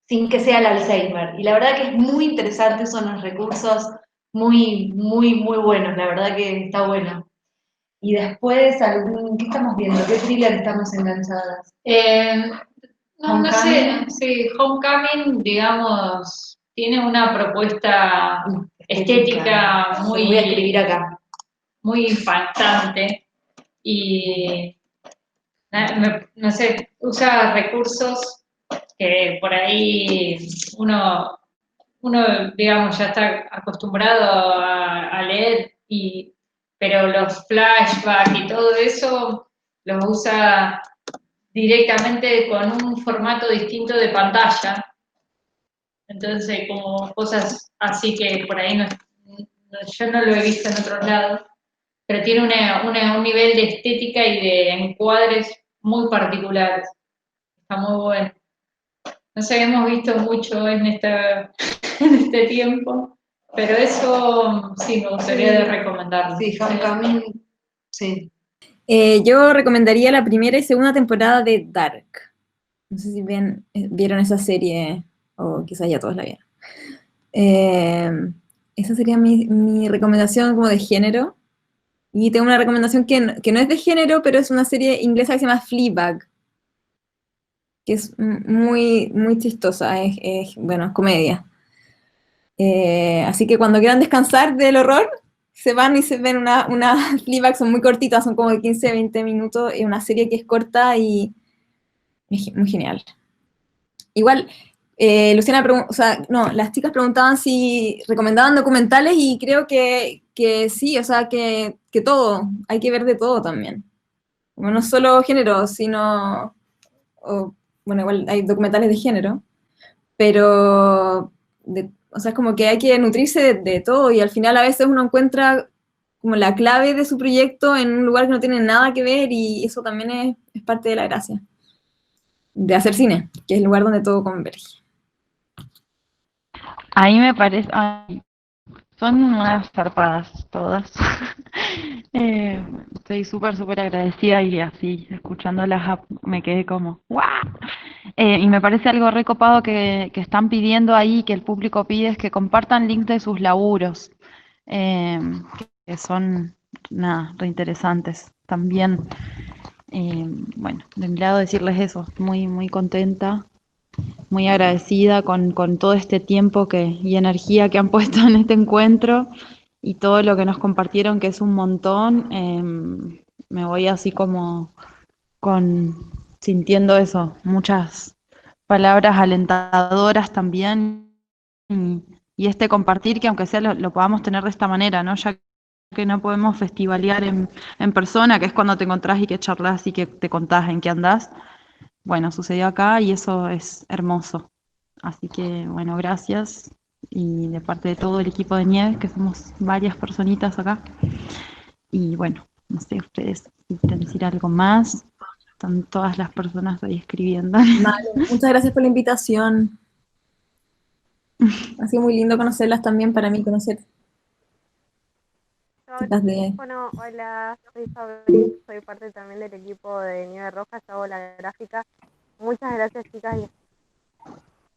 sin que sea el Alzheimer. Y la verdad que es muy interesante, son unos recursos muy, muy, muy buenos, la verdad que está bueno. Y después, ¿qué estamos viendo? ¿Qué thriller estamos enganchadas? No sé, sí, Homecoming, digamos, tiene una propuesta estética Lo voy a escribir acá. muy impactante y, no sé, usa recursos que por ahí uno, digamos, ya está acostumbrado a leer, pero los flashbacks y todo eso los usa directamente con un formato distinto de pantalla. Entonces, como cosas así que por ahí yo no lo he visto en otros lados, pero tiene un nivel de estética y de encuadres muy particulares. Está muy bueno. No sé, hemos visto mucho en este tiempo, pero eso sí me gustaría de recomendarlo. Sí, Homecoming, sí. Yo recomendaría la primera y segunda temporada de Dark. No sé si vieron esa serie, o quizás ya todos la vieron. Esa sería mi recomendación como de género. Y tengo una recomendación que no es de género, pero es una serie inglesa que se llama Fleabag, que es muy, muy chistosa, bueno, es comedia. Así que cuando quieran descansar del horror, se van y se ven una Fleabag, son muy cortitas, son como de 15, 20 minutos, es una serie que es corta y es muy genial. Igual, Luciana, las chicas preguntaban si recomendaban documentales y creo que sí, o sea, que todo, hay que ver de todo también. Como no solo género, sino, bueno, igual hay documentales de género, pero, o sea, es como que hay que nutrirse de todo y al final a veces uno encuentra como la clave de su proyecto en un lugar que no tiene nada que ver y eso también es parte de la gracia de hacer cine, que es el lugar donde todo converge. A mí me parece, ay, son unas zarpadas todas. Estoy súper, súper agradecida y así, escuchándolas me quedé como, ¡guau! Y me parece algo recopado que están pidiendo ahí, que el público pide, es que compartan links de sus laburos, eh, que son, nada, reinteresantes también. Bueno, de mi lado decirles eso, muy, muy contenta, muy agradecida con todo este tiempo y energía que han puesto en este encuentro y todo lo que nos compartieron, que es un montón. Me voy así como sintiendo eso, muchas palabras alentadoras también y este compartir que aunque sea lo podamos tener de esta manera, ¿no? Ya que no podemos festivalear en persona, que es cuando te encontrás y que charlas y que te contás en qué andás. Bueno, sucedió acá y eso es hermoso. Así que, bueno, gracias. Y de parte de todo el equipo de Nieves, que somos varias personitas acá. Y bueno, no sé, ustedes si quieren decir algo más. Están todas las personas ahí escribiendo. Vale, muchas gracias por la invitación. Ha sido muy lindo conocerlas también, para mí conocer chicas de... Bueno, hola, soy Fabri, soy parte también del equipo de Nieve Roja, yo hago la gráfica. Muchas gracias, chicas, y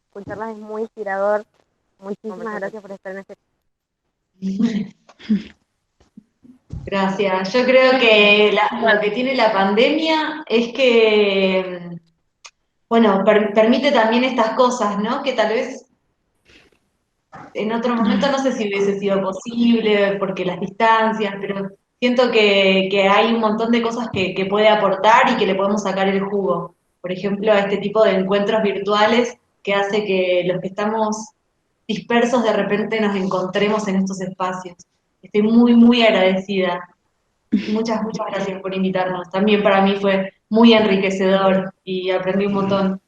escucharlas es muy inspirador. Muchísimas gracias por estar en este... Gracias. Yo creo que lo que tiene la pandemia es que, bueno, permite también estas cosas, ¿no? Que tal vez en otro momento no sé si hubiese sido posible, porque las distancias, pero siento que hay un montón de cosas que puede aportar y que le podemos sacar el jugo. Por ejemplo, a este tipo de encuentros virtuales que hace que los que estamos dispersos de repente nos encontremos en estos espacios. Estoy muy, muy agradecida. Muchas, muchas gracias por invitarnos. También para mí fue muy enriquecedor y aprendí un montón.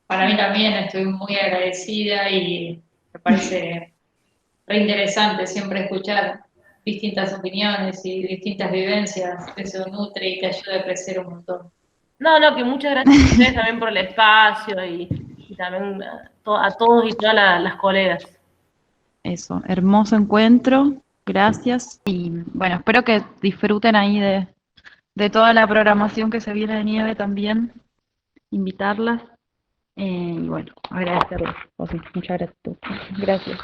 Para mí también estoy muy agradecida y me parece re interesante siempre escuchar distintas opiniones y distintas vivencias. Eso nutre y te ayuda a crecer un montón. No, que muchas gracias a ustedes también por el espacio y también a todos y todas las colegas. Eso, hermoso encuentro, gracias. Y bueno, espero que disfruten ahí de toda la programación que se viene de Nieve también, invitarlas. Y bueno, agradecerles. Muchas gracias. Gracias.